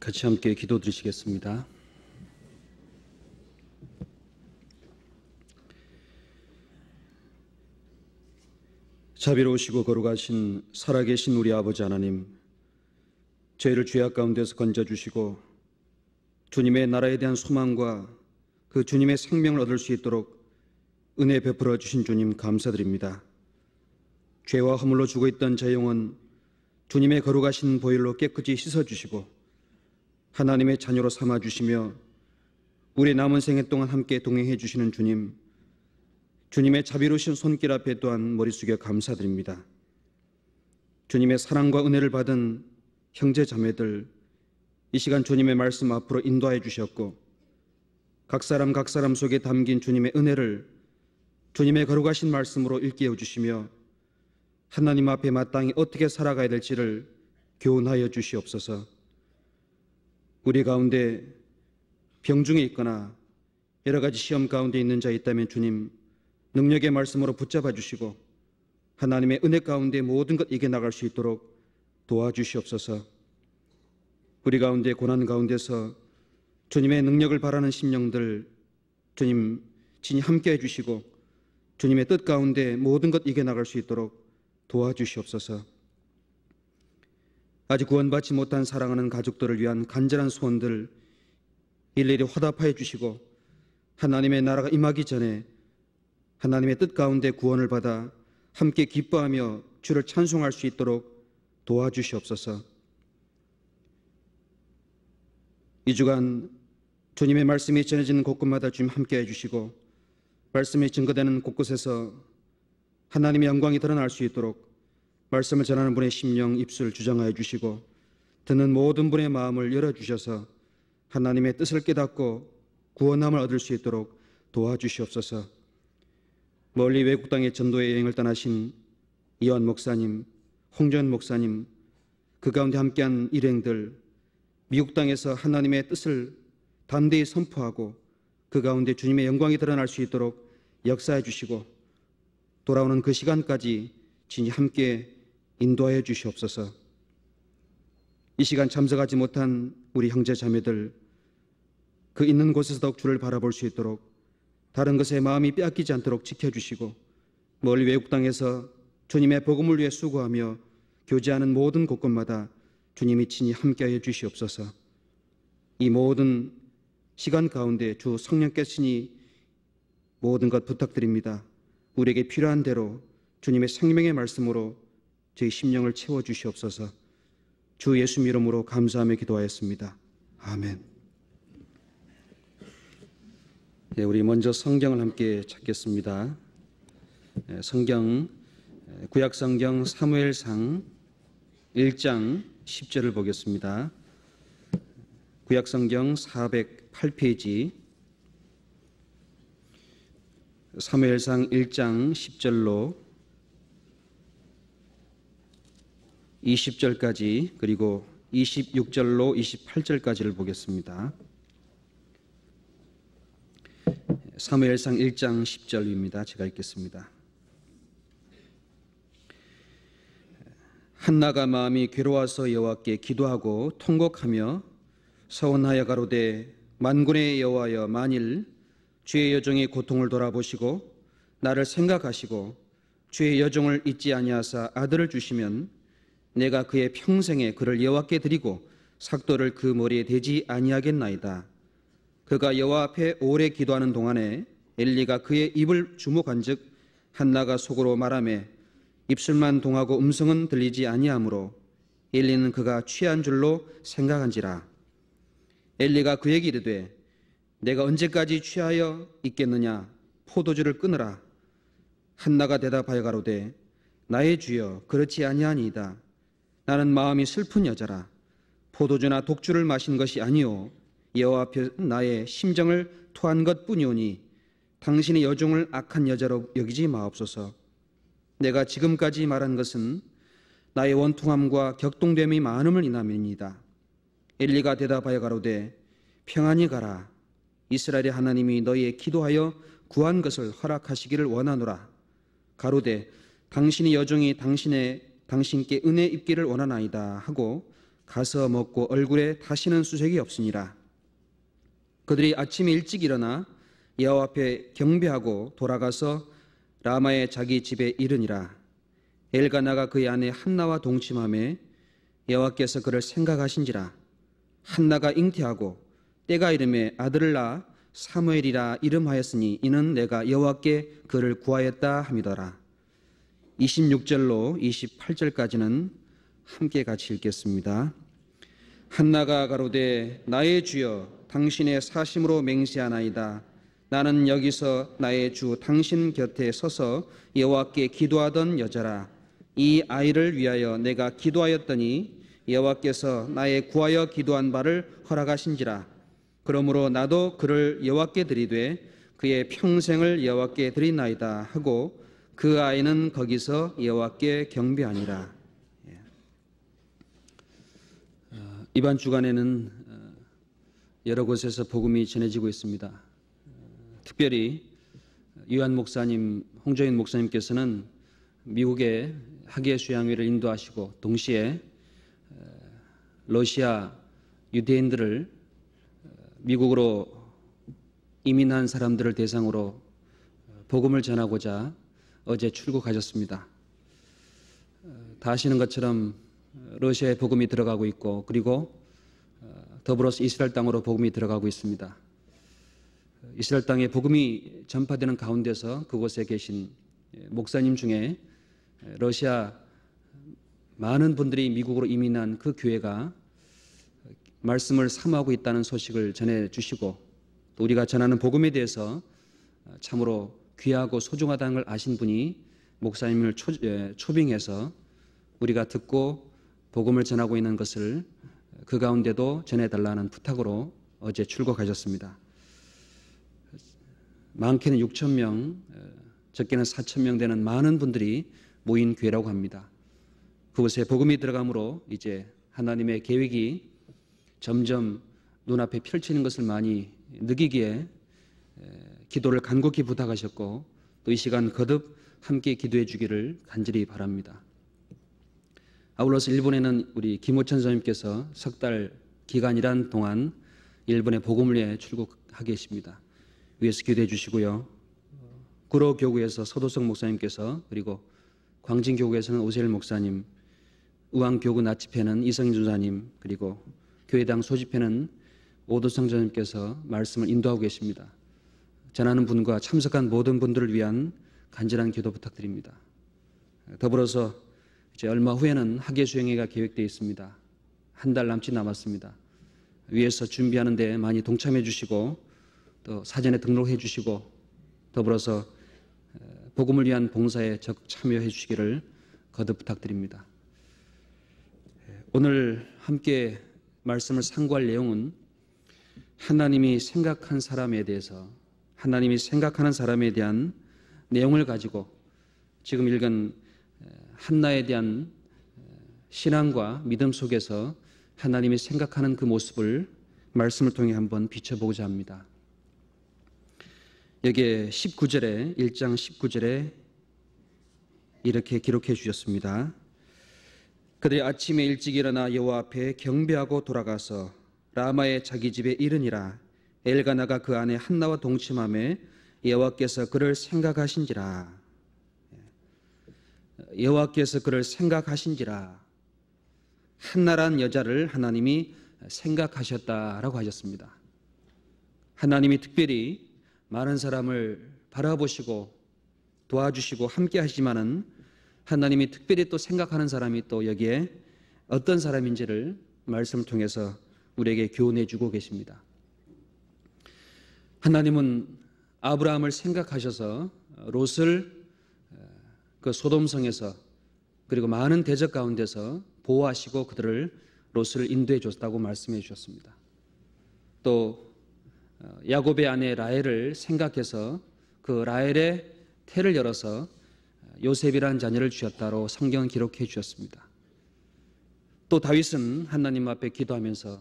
같이 함께 기도 드리시겠습니다. 자비로우시고 거룩하신 살아계신 우리 아버지 하나님, 저희를 죄악 가운데서 건져주시고 주님의 나라에 대한 소망과 그 주님의 생명을 얻을 수 있도록 은혜 베풀어 주신 주님 감사드립니다. 죄와 허물로 죽어 있던 제 영혼 주님의 거룩하신 보혈로 깨끗이 씻어주시고 하나님의 자녀로 삼아주시며 우리 남은 생애 동안 함께 동행해 주시는 주님, 주님의 자비로우신 손길 앞에 또한 머리 숙여 감사드립니다. 주님의 사랑과 은혜를 받은 형제 자매들, 이 시간 주님의 말씀 앞으로 인도하여 주셨고 각 사람 속에 담긴 주님의 은혜를 주님의 거룩하신 말씀으로 일깨워 주시며 하나님 앞에 마땅히 어떻게 살아가야 될지를 교훈하여 주시옵소서. 우리 가운데 병중에 있거나 여러 가지 시험 가운데 있는 자 있다면 주님 능력의 말씀으로 붙잡아 주시고 하나님의 은혜 가운데 모든 것 이겨나갈 수 있도록 도와주시옵소서. 우리 가운데 고난 가운데서 주님의 능력을 바라는 심령들 주님 친히 함께 해주시고 주님의 뜻 가운데 모든 것 이겨나갈 수 있도록 도와주시옵소서. 아직 구원받지 못한 사랑하는 가족들을 위한 간절한 소원들 일일이 화답하여 주시고 하나님의 나라가 임하기 전에 하나님의 뜻 가운데 구원을 받아 함께 기뻐하며 주를 찬송할 수 있도록 도와주시옵소서. 이 주간 주님의 말씀이 전해지는 곳곳마다 주님 함께 해주시고 말씀이 증거되는 곳곳에서 하나님의 영광이 드러날 수 있도록 말씀을 전하는 분의 심령, 입술 주장하여 주시고 듣는 모든 분의 마음을 열어주셔서 하나님의 뜻을 깨닫고 구원함을 얻을 수 있도록 도와주시옵소서. 멀리 외국 땅의 전도의 여행을 떠나신 이완 목사님, 홍전 목사님, 그 가운데 함께한 일행들, 미국 땅에서 하나님의 뜻을 담대히 선포하고 그 가운데 주님의 영광이 드러날 수 있도록 역사해 주시고 돌아오는 그 시간까지 진히 함께 인도하여 주시옵소서. 이 시간 참석하지 못한 우리 형제 자매들 그 있는 곳에서 더욱 주를 바라볼 수 있도록 다른 것에 마음이 빼앗기지 않도록 지켜주시고 멀리 외국 땅에서 주님의 복음을 위해 수고하며 교제하는 모든 곳곳마다 주님이 친히 함께하여 주시옵소서. 이 모든 시간 가운데 주 성령께서 친히 모든 것 부탁드립니다. 우리에게 필요한 대로 주님의 생명의 말씀으로 저희 심령을 채워주시옵소서. 주 예수 이름으로 감사하며 기도하였습니다. 아멘. 네, 우리 먼저 성경을 함께 찾겠습니다. 성경 구약성경 사무엘상 1장 10절을 보겠습니다. 구약성경 408페이지 사무엘상 1장 10절로 20절까지 그리고 26절로 28절까지를 보겠습니다. 사무엘상 1장 10절입니다. 제가 읽겠습니다. 한나가 마음이 괴로워서 여호와께 기도하고 통곡하며 서원하여 가로되 만군의 여호와여, 만일 주의 여종의 고통을 돌아보시고 나를 생각하시고 주의 여종을 잊지 아니하사 아들을 주시면 내가 그의 평생에 그를 여호와께 드리고 삭도를 그 머리에 대지 아니하겠나이다. 그가 여호와 앞에 오래 기도하는 동안에 엘리가 그의 입을 주목한즉 한나가 속으로 말하매 입술만 동하고 음성은 들리지 아니하므로 엘리는 그가 취한 줄로 생각한지라. 엘리가 그에게 이르되 내가 언제까지 취하여 있겠느냐? 포도주를 끊으라. 한나가 대답하여 가로되 나의 주여, 그렇지 아니하니이다. 나는 마음이 슬픈 여자라. 포도주나 독주를 마신 것이 아니오 여호와 앞에 나의 심정을 토한 것뿐이오니 당신의 여종을 악한 여자로 여기지 마옵소서. 내가 지금까지 말한 것은 나의 원통함과 격동됨이 많음을 인함이니이다. 엘리가 대답하여 가로되 평안히 가라. 이스라엘의 하나님이 너희의 기도하여 구한 것을 허락하시기를 원하노라. 가로되 당신의 여종이 당신께 은혜 입기를 원하나이다 하고 가서 먹고 얼굴에 다시는 수색이 없으니라. 그들이 아침에 일찍 일어나 여호와 앞에 경배하고 돌아가서 라마의 자기 집에 이르니라. 엘가나가 그의 아내 한나와 동침하매 여호와께서 그를 생각하신지라. 한나가 잉태하고 때가 이름에 아들을 낳아 사무엘이라 이름하였으니 이는 내가 여호와께 그를 구하였다 함이더라. 26절로 28절까지는 함께 같이 읽겠습니다. 한나가 가로되 나의 주여 당신의 사심으로 맹세하나이다. 나는 여기서 나의 주 당신 곁에 서서 여호와께 기도하던 여자라. 이 아이를 위하여 내가 기도하였더니 여호와께서 나의 구하여 기도한 바를 허락하신지라. 그러므로 나도 그를 여호와께 드리되 그의 평생을 여호와께 드리나이다 하고 그 아이는 거기서 여호와께 경배하니라. 이번 주간에는 여러 곳에서 복음이 전해지고 있습니다. 특별히 유한 목사님, 홍정인 목사님께서는 미국의 학예 수양회를 인도하시고 동시에 러시아 유대인들을 미국으로 이민한 사람들을 대상으로 복음을 전하고자 어제 출국하셨습니다. 다 아시는 것처럼 러시아에 복음이 들어가고 있고 그리고 더불어서 이스라엘 땅으로 복음이 들어가고 있습니다. 이스라엘 땅에 복음이 전파되는 가운데서 그곳에 계신 목사님 중에 러시아 많은 분들이 미국으로 이민한 그 교회가 말씀을 사모하고 있다는 소식을 전해주시고 또 우리가 전하는 복음에 대해서 참으로 귀하고 소중하다는 걸 아신 분이 목사님을 초빙해서 우리가 듣고 복음을 전하고 있는 것을 그 가운데도 전해달라는 부탁으로 어제 출국하셨습니다. 많게는 6천 명, 적게는 4천 명 되는 많은 분들이 모인 교회라고 합니다. 그곳에 복음이 들어가므로 이제 하나님의 계획이 점점 눈앞에 펼치는 것을 많이 느끼기에 기도를 간곡히 부탁하셨고 또 이 시간 거듭 함께 기도해 주기를 간절히 바랍니다. 아울러서 일본에는 우리 김호천 선생님께서 석 달 기간이란 동안 일본에 복음을 위해 출국하게 계십니다. 위에서 기도해 주시고요. 구로교구에서 서도석 목사님께서 그리고 광진교구에서는 오세일 목사님, 우왕교구 나치패는 이성인 전사님 그리고 교회당 소집회는 오도성 전님께서 말씀을 인도하고 계십니다. 전하는 분과 참석한 모든 분들을 위한 간절한 기도 부탁드립니다. 더불어서 이제 얼마 후에는 학예 수행회가 계획되어 있습니다. 한 달 남짓 남았습니다. 위에서 준비하는 데 많이 동참해 주시고 또 사전에 등록해 주시고 더불어서 복음을 위한 봉사에 적극 참여해 주시기를 거듭 부탁드립니다. 오늘 함께 말씀을 상고할 내용은 하나님이 생각한 사람에 대해서 하나님이 생각하는 사람에 대한 내용을 가지고 지금 읽은 한나에 대한 신앙과 믿음 속에서 하나님이 생각하는 그 모습을 말씀을 통해 한번 비춰보고자 합니다. 여기에 19절에 1장 19절에 이렇게 기록해 주셨습니다. 그들이 아침에 일찍 일어나 여호와 앞에 경배하고 돌아가서 라마의 자기 집에 이르니라. 엘가나가 그 아내 한나와 동침하매 여호와께서 그를 생각하신지라. 여호와께서 그를 생각하신지라. 한나란 여자를 하나님이 생각하셨다라고 하셨습니다. 하나님이 특별히 많은 사람을 바라보시고 도와주시고 함께 하시지만은 하나님이 특별히 또 생각하는 사람이 또 여기에 어떤 사람인지를 말씀을 통해서 우리에게 교훈해 주고 계십니다. 하나님은 아브라함을 생각하셔서 롯을 그 소돔성에서 그리고 많은 대적 가운데서 보호하시고 그들을 롯을 인도해 줬다고 말씀해 주셨습니다. 또 야곱의 아내 라헬을 생각해서 그 라헬의 태를 열어서 요셉이라는 자녀를 주셨다로 성경은 기록해 주셨습니다. 또 다윗은 하나님 앞에 기도하면서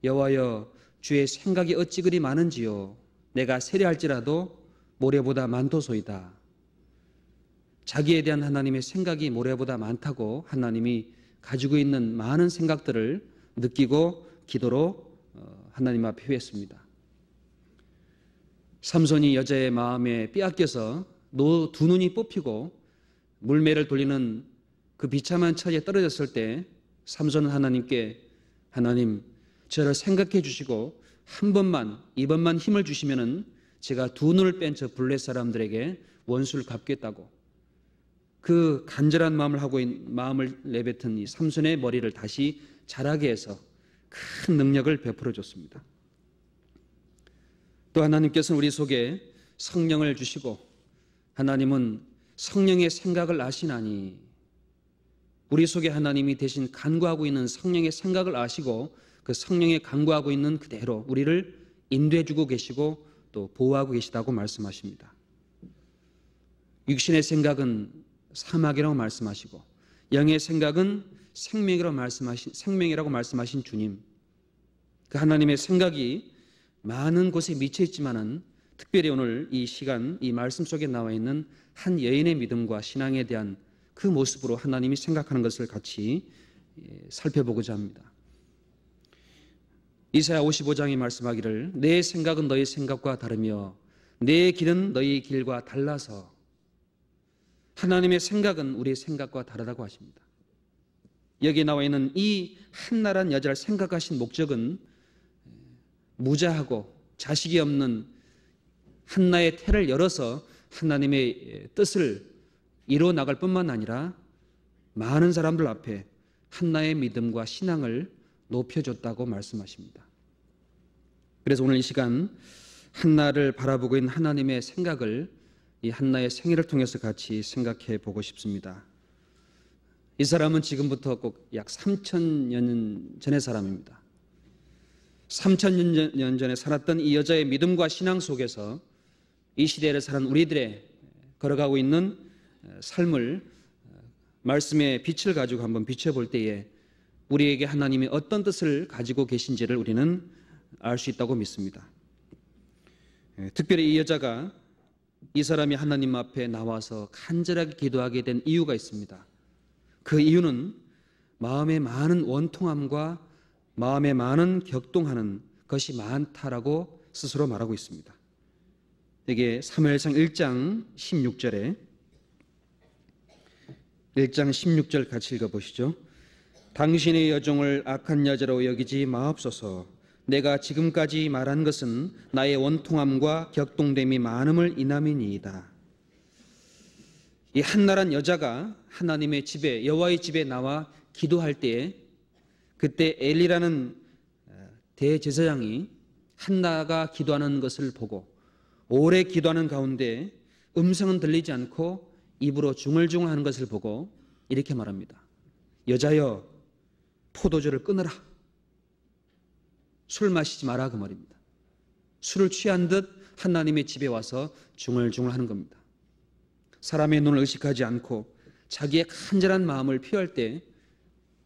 여호와여 주의 생각이 어찌 그리 많은지요 내가 세려할지라도 모래보다 많도소이다. 자기에 대한 하나님의 생각이 모래보다 많다고 하나님이 가지고 있는 많은 생각들을 느끼고 기도로 하나님 앞에 회했습니다. 삼손이 여자의 마음에 빼앗겨서 두 눈이 뽑히고 물매를 돌리는 그 비참한 처지에 떨어졌을 때 삼손은 하나님께 하나님 저를 생각해 주시고 이번만 힘을 주시면은 제가 두 눈을 뺀 저 블레 사람들에게 원수를 갚겠다고 그 간절한 마음을 내뱉은 이 삼손의 머리를 다시 자라게 해서 큰 능력을 베풀어 줬습니다. 또 하나님께서는 우리 속에 성령을 주시고 하나님은 성령의 생각을 아시나니 우리 속에 하나님이 대신 간구하고 있는 성령의 생각을 아시고 그 성령의 간구하고 있는 그대로 우리를 인도해 주고 계시고 또 보호하고 계시다고 말씀하십니다. 육신의 생각은 사막이라고 말씀하시고 영의 생각은 생명이라고 말씀하신 주님, 그 하나님의 생각이 많은 곳에 미쳐 있지만은 특별히 오늘 이 시간 이 말씀 속에 나와 있는 한 여인의 믿음과 신앙에 대한 그 모습으로 하나님이 생각하는 것을 같이 살펴보고자 합니다. 이사야 55장이 말씀하기를 내 생각은 너희 생각과 다르며 내 길은 너희 길과 달라서 하나님의 생각은 우리의 생각과 다르다고 하십니다. 여기에 나와 있는 이 한나란 여자를 생각하신 목적은 무자하고 자식이 없는 한나의 태를 열어서 하나님의 뜻을 이루어 나갈 뿐만 아니라 많은 사람들 앞에 한나의 믿음과 신앙을 높여줬다고 말씀하십니다. 그래서 오늘 이 시간 한나를 바라보고 있는 하나님의 생각을 이 한나의 생애를 통해서 같이 생각해 보고 싶습니다. 이 사람은 지금부터 꼭 약 3,000년 전의 사람입니다. 3,000년 전에 살았던 이 여자의 믿음과 신앙 속에서 이 시대를 사는 우리들의 걸어가고 있는 삶을 말씀의 빛을 가지고 한번 비춰볼 때에 우리에게 하나님이 어떤 뜻을 가지고 계신지를 우리는 알 수 있다고 믿습니다. 특별히 이 여자가 이 사람이 하나님 앞에 나와서 간절하게 기도하게 된 이유가 있습니다. 그 이유는 마음에 많은 원통함과 마음에 많은 격동하는 것이 많다라고 스스로 말하고 있습니다. 여기에 사무엘상 1장 16절 같이 읽어보시죠. 당신의 여종을 악한 여자로 여기지 마옵소서. 내가 지금까지 말한 것은 나의 원통함과 격동됨이 많음을 인함이니이다. 이 한나란 여자가 하나님의 집에 여호와의 집에 나와 기도할 때에 그때 엘리라는 대제사장이 한나가 기도하는 것을 보고 오래 기도하는 가운데 음성은 들리지 않고 입으로 중얼중얼하는 것을 보고 이렇게 말합니다. 여자여 포도주를 끊어라. 술 마시지 마라 그 말입니다. 술을 취한 듯 하나님의 집에 와서 중얼중얼하는 겁니다. 사람의 눈을 의식하지 않고 자기의 간절한 마음을 표할 때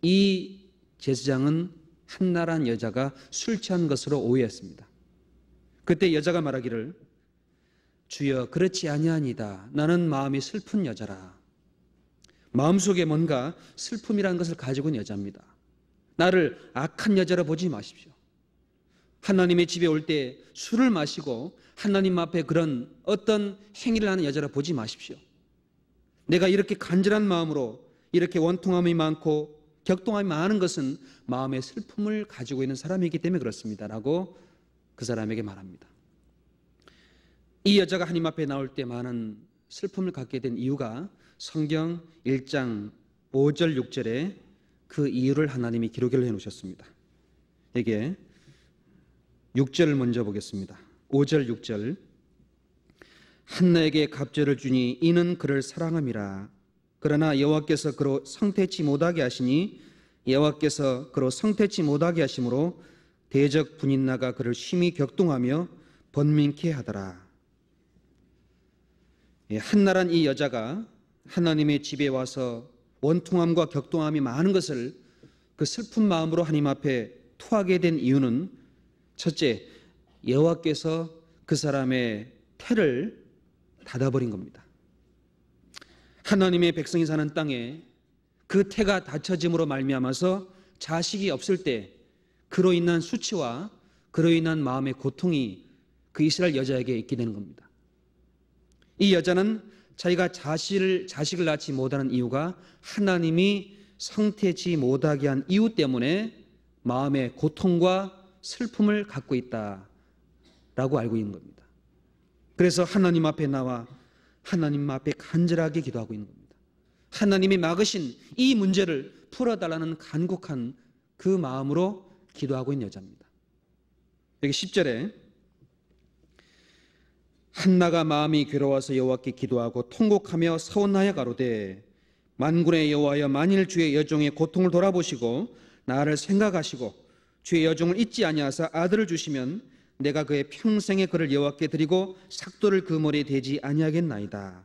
이 제사장은 한나란 여자가 술 취한 것으로 오해했습니다. 그때 여자가 말하기를 주여 그렇지 아니하니다. 나는 마음이 슬픈 여자라. 마음속에 뭔가 슬픔이라는 것을 가지고 있는 여자입니다. 나를 악한 여자로 보지 마십시오. 하나님의 집에 올 때 술을 마시고 하나님 앞에 그런 어떤 행위를 하는 여자로 보지 마십시오. 내가 이렇게 간절한 마음으로 이렇게 원통함이 많고 격동함이 많은 것은 마음의 슬픔을 가지고 있는 사람이기 때문에 그렇습니다 라고 그 사람에게 말합니다. 이 여자가 하나님 앞에 나올 때 많은 슬픔을 갖게 된 이유가 성경 1장 5절 6절에 그 이유를 하나님이 기록을 해놓으셨습니다. 여기에 6절을 먼저 보겠습니다. 5절 6절 한나에게 갑절을 주니 이는 그를 사랑함이라. 그러나 여호와께서 그로 성태치 못하게 하시니 여호와께서 그로 성태치 못하게 하심으로 대적 분인나가 그를 심히 격동하며 번민케 하더라. 한나란 이 여자가 하나님의 집에 와서 원통함과 격동함이 많은 것을 그 슬픈 마음으로 하나님 앞에 토하게 된 이유는 첫째, 여호와께서 그 사람의 태를 닫아버린 겁니다. 하나님의 백성이 사는 땅에 그 태가 닫혀짐으로 말미암아서 자식이 없을 때 그로 인한 수치와 그로 인한 마음의 고통이 그 이스라엘 여자에게 있게 되는 겁니다. 이 여자는 자기가 자식을 낳지 못하는 이유가 하나님이 성태지 못하게 한 이유 때문에 마음의 고통과 슬픔을 갖고 있다라고 알고 있는 겁니다. 그래서 하나님 앞에 나와 하나님 앞에 간절하게 기도하고 있는 겁니다. 하나님이 막으신 이 문제를 풀어달라는 간곡한 그 마음으로 기도하고 있는 여자입니다. 여기 10절에 한나가 마음이 괴로워서 여호와께 기도하고 통곡하며 서원하여 가로되 만군의 여호와여, 만일 주의 여종의 고통을 돌아보시고 나를 생각하시고 주의 여종을 잊지 아니하사 아들을 주시면 내가 그의 평생의 그를 여호와께 드리고 삭도를 그 머리에 대지 아니하겠나이다.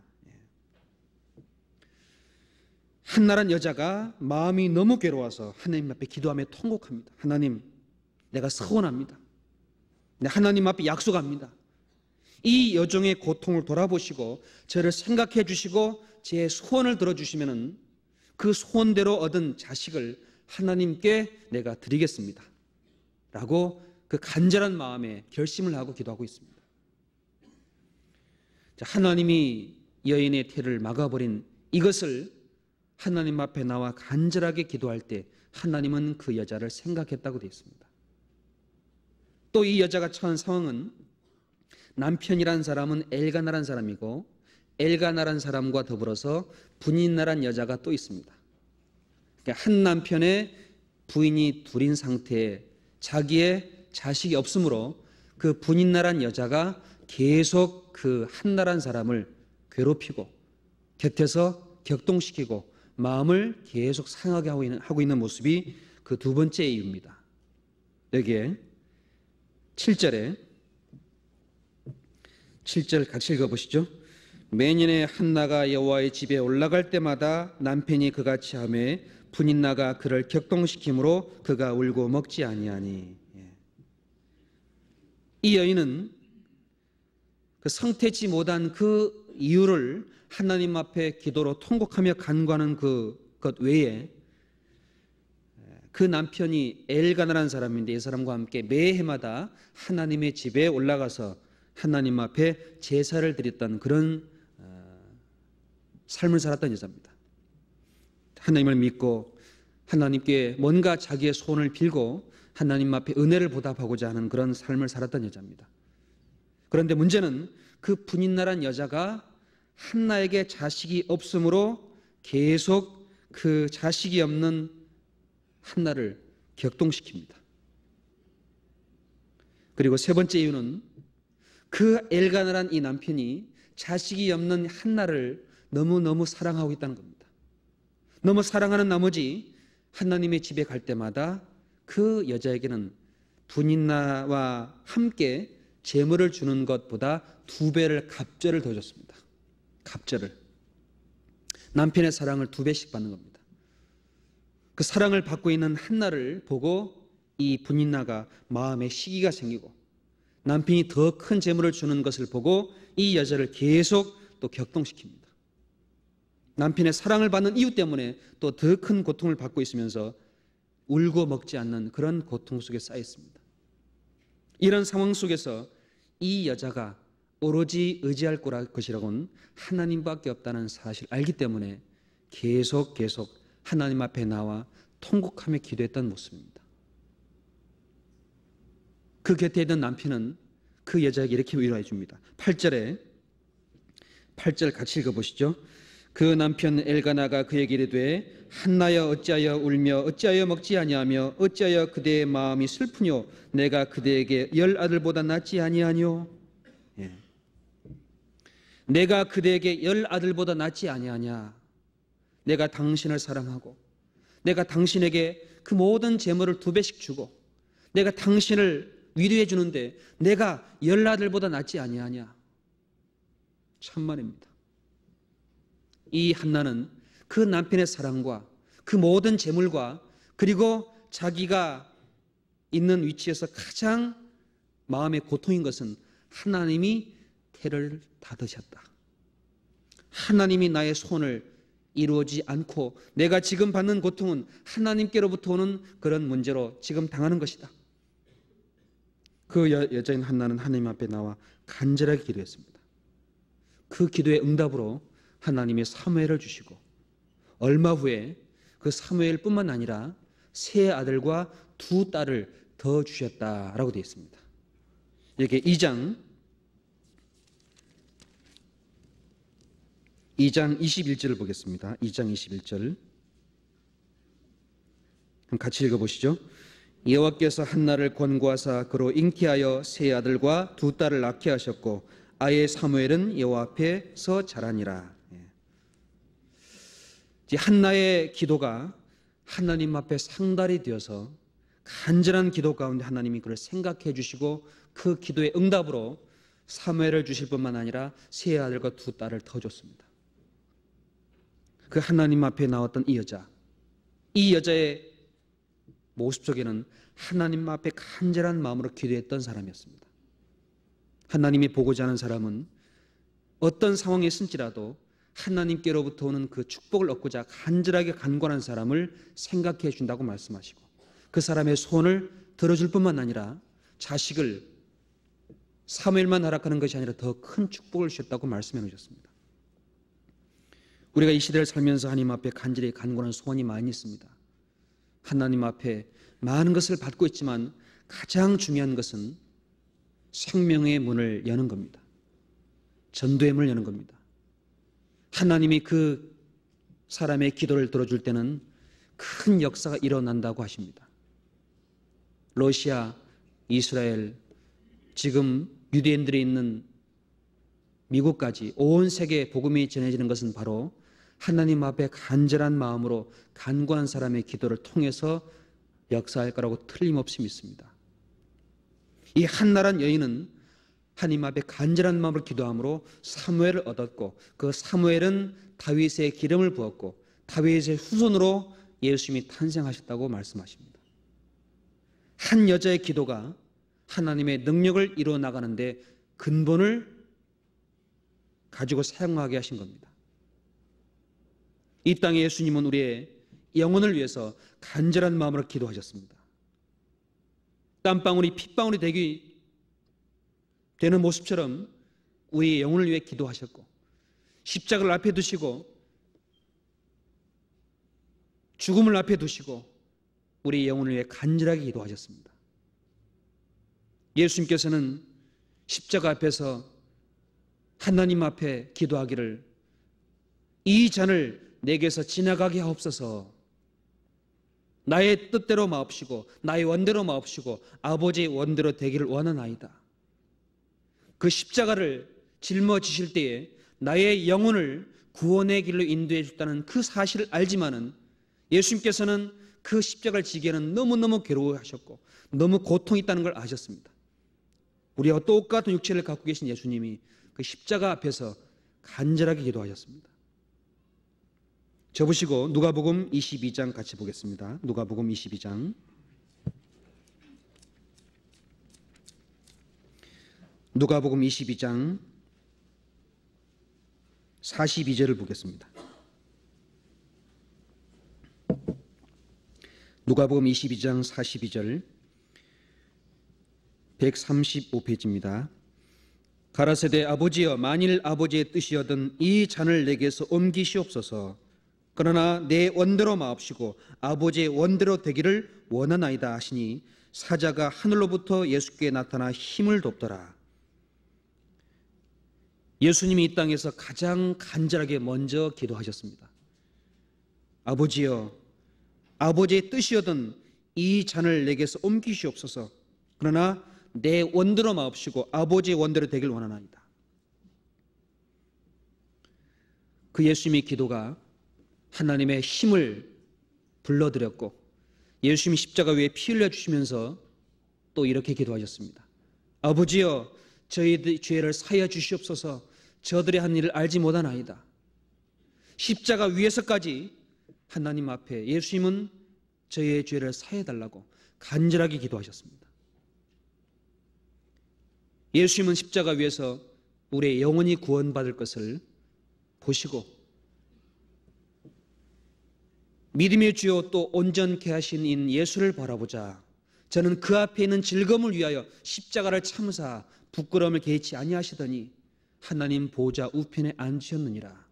한나란 여자가 마음이 너무 괴로워서 하나님 앞에 기도하며 통곡합니다. 하나님, 내가 서원합니다. 하나님 앞에 약속합니다. 이 여종의 고통을 돌아보시고 저를 생각해 주시고 제 소원을 들어주시면 그 소원대로 얻은 자식을 하나님께 내가 드리겠습니다 라고 그 간절한 마음에 결심을 하고 기도하고 있습니다. 하나님이 여인의 태를 막아버린 이것을 하나님 앞에 나와 간절하게 기도할 때 하나님은 그 여자를 생각했다고 되어 있습니다. 또 이 여자가 처한 상황은 남편이란 사람은 엘가나란 사람이고 엘가나란 사람과 더불어서 분인나란 여자가 또 있습니다. 그러니까 한 남편의 부인이 둘인 상태에 자기의 자식이 없으므로 그 분인나란 여자가 계속 그 한나란 사람을 괴롭히고 곁에서 격동시키고 마음을 계속 상하게 하고 있는 모습이 그 두 번째 이유입니다. 여기에 7절 같이 읽어보시죠. 매년에 한나가 여호와의 집에 올라갈 때마다 남편이 그같이 하매 분인나가 그를 격동시키므로 그가 울고 먹지 아니하니. 이 여인은 그 성태치 못한 그 이유를 하나님 앞에 기도로 통곡하며 간구하는 그것 외에 그 남편이 엘가나라는 사람인데 이 사람과 함께 매해마다 하나님의 집에 올라가서 하나님 앞에 제사를 드렸던 그런 삶을 살았던 여자입니다. 하나님을 믿고 하나님께 뭔가 자기의 소원을 빌고 하나님 앞에 은혜를 보답하고자 하는 그런 삶을 살았던 여자입니다. 그런데 문제는 그 분인나란 여자가 한나에게 자식이 없으므로 계속 그 자식이 없는 한나를 격동시킵니다. 그리고 세 번째 이유는 그 엘가나란 이 남편이 자식이 없는 한나를 너무너무 사랑하고 있다는 겁니다. 너무 사랑하는 나머지 하나님의 집에 갈 때마다 그 여자에게는 분인나와 함께 제물을 주는 것보다 2배를 갑절을 더 줬습니다. 갑절을. 남편의 사랑을 2배씩 받는 겁니다. 그 사랑을 받고 있는 한나를 보고 이 분인나가 마음에 시기가 생기고 남편이 더 큰 제물을 주는 것을 보고 이 여자를 계속 또 격동시킵니다. 남편의 사랑을 받는 이유 때문에 또 더 큰 고통을 받고 있으면서 울고 먹지 않는 그런 고통 속에 쌓여 있습니다. 이런 상황 속에서 이 여자가 오로지 의지할 것이라고는 하나님밖에 없다는 사실을 알기 때문에 계속 하나님 앞에 나와 통곡하며 기도했던 모습입니다. 그 곁에 있던 남편은 그 여자에게 이렇게 위로해 줍니다. 8절 같이 읽어보시죠. 그 남편 엘가나가 그에게 이르되 한나여 어찌하여 울며 어찌하여 먹지 아니하며 어찌하여 그대의 마음이 슬프뇨 내가 그대에게 10 아들보다 낫지 아니하뇨. 내가 그대에게 10 아들보다 낫지 아니하냐. 내가 당신을 사랑하고 내가 당신에게 그 모든 재물을 2배씩 주고 내가 당신을 위로해 주는데 내가 10 아들보다 낫지 아니하냐. 참말입니다. 이 한나는 그 남편의 사랑과 그 모든 재물과 그리고 자기가 있는 위치에서 가장 마음의 고통인 것은 하나님이 태를 닫으셨다. 하나님이 나의 소원을 이루어지지 않고 내가 지금 받는 고통은 하나님께로부터 오는 그런 문제로 지금 당하는 것이다. 그 여자인 한나는 하나님 앞에 나와 간절하게 기도했습니다. 그 기도의 응답으로 하나님이 사무엘을 주시고 얼마 후에 그 사무엘뿐만 아니라 세 아들과 두 딸을 더 주셨다라고 되어 있습니다. 이렇게 2장 21절을 보겠습니다. 2장 21절 같이 읽어보시죠. 여호와께서 한나를 권고하사 그로 잉태하여 세 아들과 두 딸을 낳게 하셨고 아예 사무엘은 여호와 앞에서 자라니라. 한나의 기도가 하나님 앞에 상달이 되어서 간절한 기도 가운데 하나님이 그를 생각해 주시고 그 기도의 응답으로 사무엘을 주실 뿐만 아니라 세 아들과 두 딸을 더 줬습니다. 그 하나님 앞에 나왔던 이 여자의 모습 속에는 하나님 앞에 간절한 마음으로 기도했던 사람이었습니다. 하나님이 보고자 하는 사람은 어떤 상황에 있을지라도 하나님께로부터 오는 그 축복을 얻고자 간절하게 간구하는 사람을 생각해 준다고 말씀하시고 그 사람의 소원을 들어줄 뿐만 아니라 자식을 사무엘만 허락하는 것이 아니라 더 큰 축복을 주셨다고 말씀해 주셨습니다. 우리가 이 시대를 살면서 하나님 앞에 간절히 간구하는 소원이 많이 있습니다. 하나님 앞에 많은 것을 받고 있지만 가장 중요한 것은 생명의 문을 여는 겁니다. 전도의 문을 여는 겁니다. 하나님이 그 사람의 기도를 들어줄 때는 큰 역사가 일어난다고 하십니다. 러시아, 이스라엘, 지금 유대인들이 있는 미국까지 온 세계에 복음이 전해지는 것은 바로 하나님 앞에 간절한 마음으로 간구한 사람의 기도를 통해서 역사할 거라고 틀림없이 믿습니다. 이 한나란 여인은 하나님 앞에 간절한 마음으로 기도함으로 사무엘을 얻었고 그 사무엘은 다윗의 기름을 부었고 다윗의 후손으로 예수님이 탄생하셨다고 말씀하십니다. 한 여자의 기도가 하나님의 능력을 이루어 나가는데 근본을 가지고 사용하게 하신 겁니다. 이 땅에 예수님은 우리의 영혼을 위해서 간절한 마음으로 기도하셨습니다. 땀방울이 핏방울이 되는 모습처럼 우리의 영혼을 위해 기도하셨고 십자가를 앞에 두시고 죽음을 앞에 두시고 우리의 영혼을 위해 간절하게 기도하셨습니다. 예수님께서는 십자가 앞에서 하나님 앞에 기도하기를 이 잔을 내게서 지나가게 하옵소서. 나의 뜻대로 마옵시고 나의 원대로 마옵시고 아버지의 원대로 되기를 원하나이다. 그 십자가를 짊어지실 때에 나의 영혼을 구원의 길로 인도해 주셨다는 그 사실을 알지만은 예수님께서는 그 십자가를 지기에는 너무너무 괴로워하셨고 너무 고통이 있다는 걸 아셨습니다. 우리와 똑같은 육체를 갖고 계신 예수님이 그 십자가 앞에서 간절하게 기도하셨습니다. 접으시고 누가복음 22장 같이 보겠습니다. 누가복음 22장 누가복음 22장 42절을 보겠습니다. 누가복음 22장 42절 135페이지입니다. 가라사대 아버지여 만일 아버지의 뜻이여든 이 잔을 내게서 옮기시옵소서. 그러나 내 원대로 마옵시고 아버지의 원대로 되기를 원하나이다 하시니 사자가 하늘로부터 예수께 나타나 힘을 돕더라. 예수님이 이 땅에서 가장 간절하게 먼저 기도하셨습니다. 아버지여 아버지의 뜻이여든 이 잔을 내게서 옮기시옵소서. 그러나 내 원대로 마옵시고 아버지의 원대로 되길 원하나이다. 그 예수님의 기도가 하나님의 힘을 불러들였고 예수님이 십자가 위에 피 흘려주시면서 또 이렇게 기도하셨습니다. 아버지여 저희의 죄를 사하여 주시옵소서. 저들이 한 일을 알지 못하나이다. 십자가 위에서까지 하나님 앞에 예수님은 저희의 죄를 사해 달라고 간절하게 기도하셨습니다. 예수님은 십자가 위에서 우리의 영혼이 구원받을 것을 보시고 믿음의 주요 또 온전케 하신 인 예수를 바라보자. 저는 그 앞에 있는 즐거움을 위하여 십자가를 참으사 부끄러움을 개의치 아니하시더니 하나님 보좌 우편에 앉으셨느니라.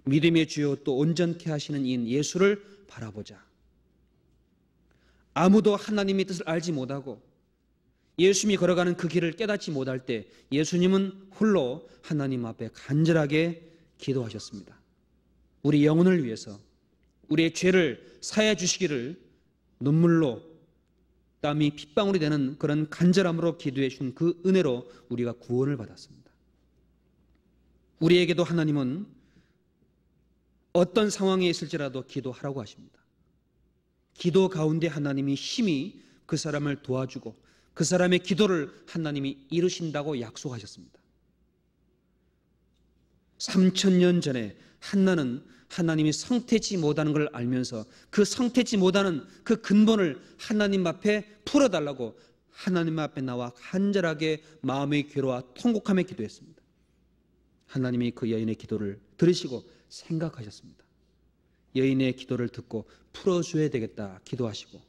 믿음의 주요 또 온전케 하시는 인 예수를 바라보자. 아무도 하나님의 뜻을 알지 못하고 예수님이 걸어가는 그 길을 깨닫지 못할 때 예수님은 홀로 하나님 앞에 간절하게 기도하셨습니다. 우리 영혼을 위해서 우리의 죄를 사해 주시기를 눈물로 땀이 핏방울이 되는 그런 간절함으로 기도해 주신 그 은혜로 우리가 구원을 받았습니다. 우리에게도 하나님은 어떤 상황에 있을지라도 기도하라고 하십니다. 기도 가운데 하나님이 힘이 그 사람을 도와주고 그 사람의 기도를 하나님이 이루신다고 약속하셨습니다. 3000년 전에 한나는 하나님이 성태치 못하는 걸 알면서 그 성태치 못하는 그 근본을 하나님 앞에 풀어달라고 하나님 앞에 나와 간절하게 마음의 괴로와 통곡함에 기도했습니다. 하나님이 그 여인의 기도를 들으시고 생각하셨습니다. 여인의 기도를 듣고 풀어줘야 되겠다 기도하시고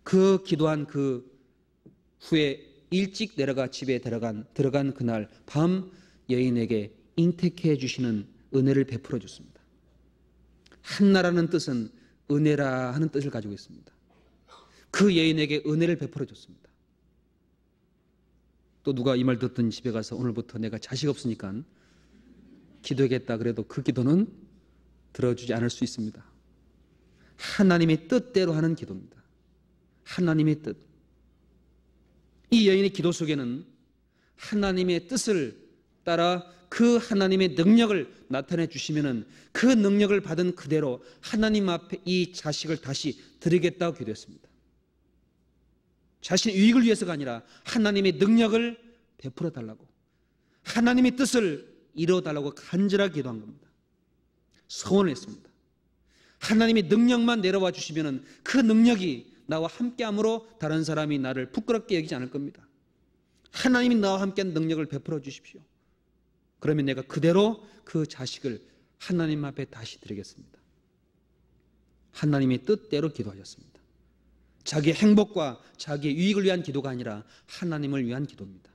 그 기도한 그 후에 일찍 내려가 집에 들어간 그날 밤 여인에게 잉태케 해주시는 은혜를 베풀어 줬습니다. 한나라는 뜻은 은혜라 하는 뜻을 가지고 있습니다. 그 여인에게 은혜를 베풀어 줬습니다. 또 누가 이 말 듣던 집에 가서 오늘부터 내가 자식 없으니까 기도하겠다 그래도 그 기도는 들어주지 않을 수 있습니다. 하나님의 뜻대로 하는 기도입니다. 하나님의 뜻. 이 여인의 기도 속에는 하나님의 뜻을 따라 그 하나님의 능력을 나타내 주시면은 그 능력을 받은 그대로 하나님 앞에 이 자식을 다시 드리겠다고 기도했습니다. 자신의 유익을 위해서가 아니라 하나님의 능력을 베풀어 달라고 하나님의 뜻을 이루어 달라고 간절하게 기도한 겁니다. 소원을 했습니다. 하나님의 능력만 내려와 주시면은 그 능력이 나와 함께함으로 다른 사람이 나를 부끄럽게 여기지 않을 겁니다. 하나님이 나와 함께한 능력을 베풀어 주십시오. 그러면 내가 그대로 그 자식을 하나님 앞에 다시 드리겠습니다. 하나님의 뜻대로 기도하셨습니다. 자기의 행복과 자기의 유익을 위한 기도가 아니라 하나님을 위한 기도입니다.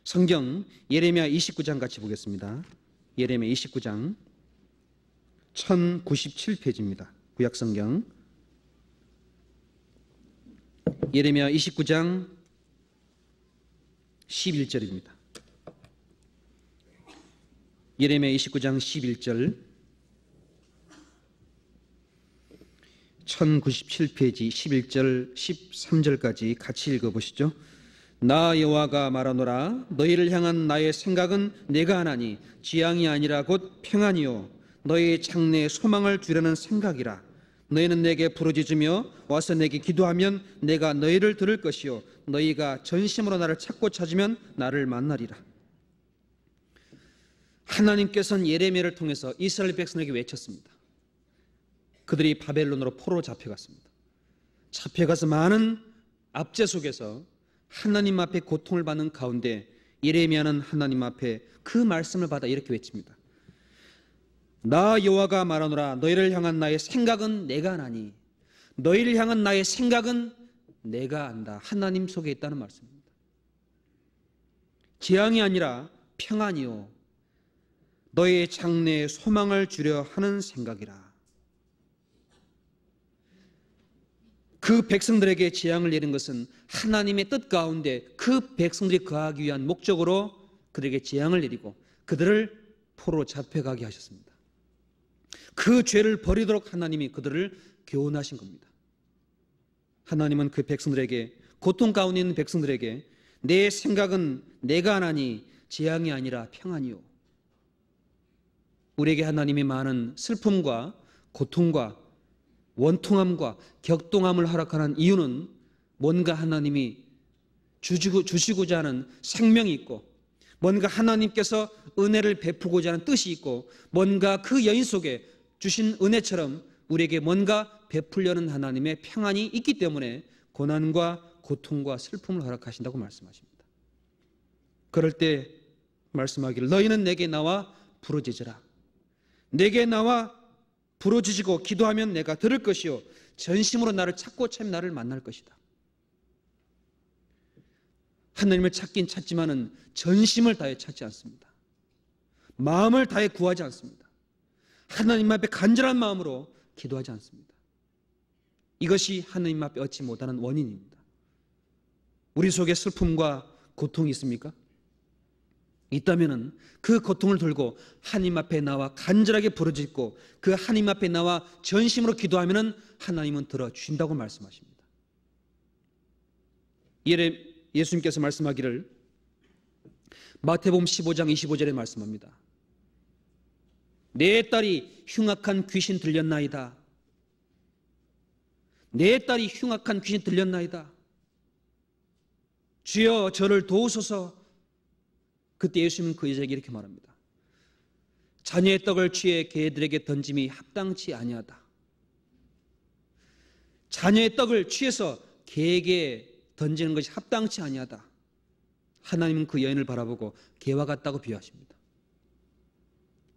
성경 예레미야 29장 같이 보겠습니다. 예레미야 29장 1097페이지입니다. 구약성경 예레미야 29장 11절입니다. 예레미야 29장 11절 1097페이지 11절 13절까지 같이 읽어보시죠. 나 여호와가 말하노라 너희를 향한 나의 생각은 내가 하나니 지향이 아니라 곧 평안이요 너희 장래에 소망을 주려는 생각이라. 너희는 내게 부르짖으며 와서 내게 기도하면 내가 너희를 들을 것이요 너희가 전심으로 나를 찾고 찾으면 나를 만나리라. 하나님께서는 예레미야를 통해서 이스라엘 백성에게 외쳤습니다. 그들이 바벨론으로 포로로 잡혀갔습니다. 잡혀가서 많은 압제 속에서 하나님 앞에 고통을 받는 가운데 예레미야는 하나님 앞에 그 말씀을 받아 이렇게 외칩니다. 나 여호와가 말하노라 너희를 향한 나의 생각은 내가 아나니 너희를 향한 나의 생각은 내가 안다. 하나님 속에 있다는 말씀입니다. 재앙이 아니라 평안이요 너희의 장래에 소망을 주려 하는 생각이라. 그 백성들에게 재앙을 내린 것은 하나님의 뜻 가운데 그 백성들이 거하기 위한 목적으로 그들에게 재앙을 내리고 그들을 포로로 잡혀가게 하셨습니다. 그 죄를 버리도록 하나님이 그들을 교훈하신 겁니다. 하나님은 그 백성들에게 고통 가운데 있는 백성들에게 내 생각은 내가 하나니 재앙이 아니라 평안이요. 우리에게 하나님이 많은 슬픔과 고통과 원통함과 격동함을 허락하는 이유는 뭔가 하나님이 주시고자 하는 생명이 있고 뭔가 하나님께서 은혜를 베푸고자 하는 뜻이 있고 뭔가 그 여인 속에 주신 은혜처럼 우리에게 뭔가 베풀려는 하나님의 평안이 있기 때문에 고난과 고통과 슬픔을 허락하신다고 말씀하십니다. 그럴 때 말씀하기를 너희는 내게 나와 부르짖으라. 내게 나와 부르짖고 기도하면 내가 들을 것이요 전심으로 나를 찾고 참 나를 만날 것이다. 하나님을 찾긴 찾지만은 전심을 다해 찾지 않습니다. 마음을 다해 구하지 않습니다. 하나님 앞에 간절한 마음으로 기도하지 않습니다. 이것이 하나님 앞에 얻지 못하는 원인입니다. 우리 속에 슬픔과 고통이 있습니까? 있다면은 그 고통을 들고 하나님 앞에 나와 간절하게 부르짖고 그 하나님 앞에 나와 전심으로 기도하면은 하나님은 들어주신다고 말씀하십니다. 예수님께서 말씀하기를 마태복음 15장 25절에 말씀합니다. 내 딸이 흉악한 귀신 들렸나이다. 내 딸이 흉악한 귀신 들렸나이다. 주여 저를 도우소서. 그때 예수님은 그 여자에게 이렇게 말합니다. 자녀의 떡을 취해 개들에게 던짐이 합당치 아니하다. 자녀의 떡을 취해서 개에게 던지는 것이 합당치 아니하다. 하나님은 그 여인을 바라보고 개와 같다고 비유하십니다.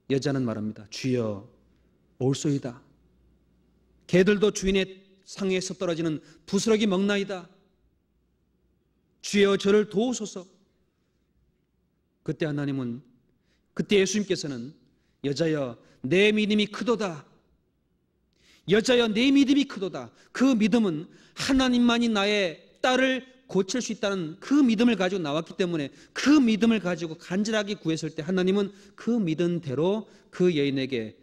여자는 말합니다. 주여 올소이다. 개들도 주인의 상에서 떨어지는 부스러기 먹나이다. 주여 저를 도우소서. 그때 예수님께서는 여자여 내 믿음이 크도다. 여자여 내 믿음이 크도다. 그 믿음은 하나님만이 나의 딸을 고칠 수 있다는 그 믿음을 가지고 나왔기 때문에 그 믿음을 가지고 간절하게 구했을 때 하나님은 그 믿은 대로 그 여인에게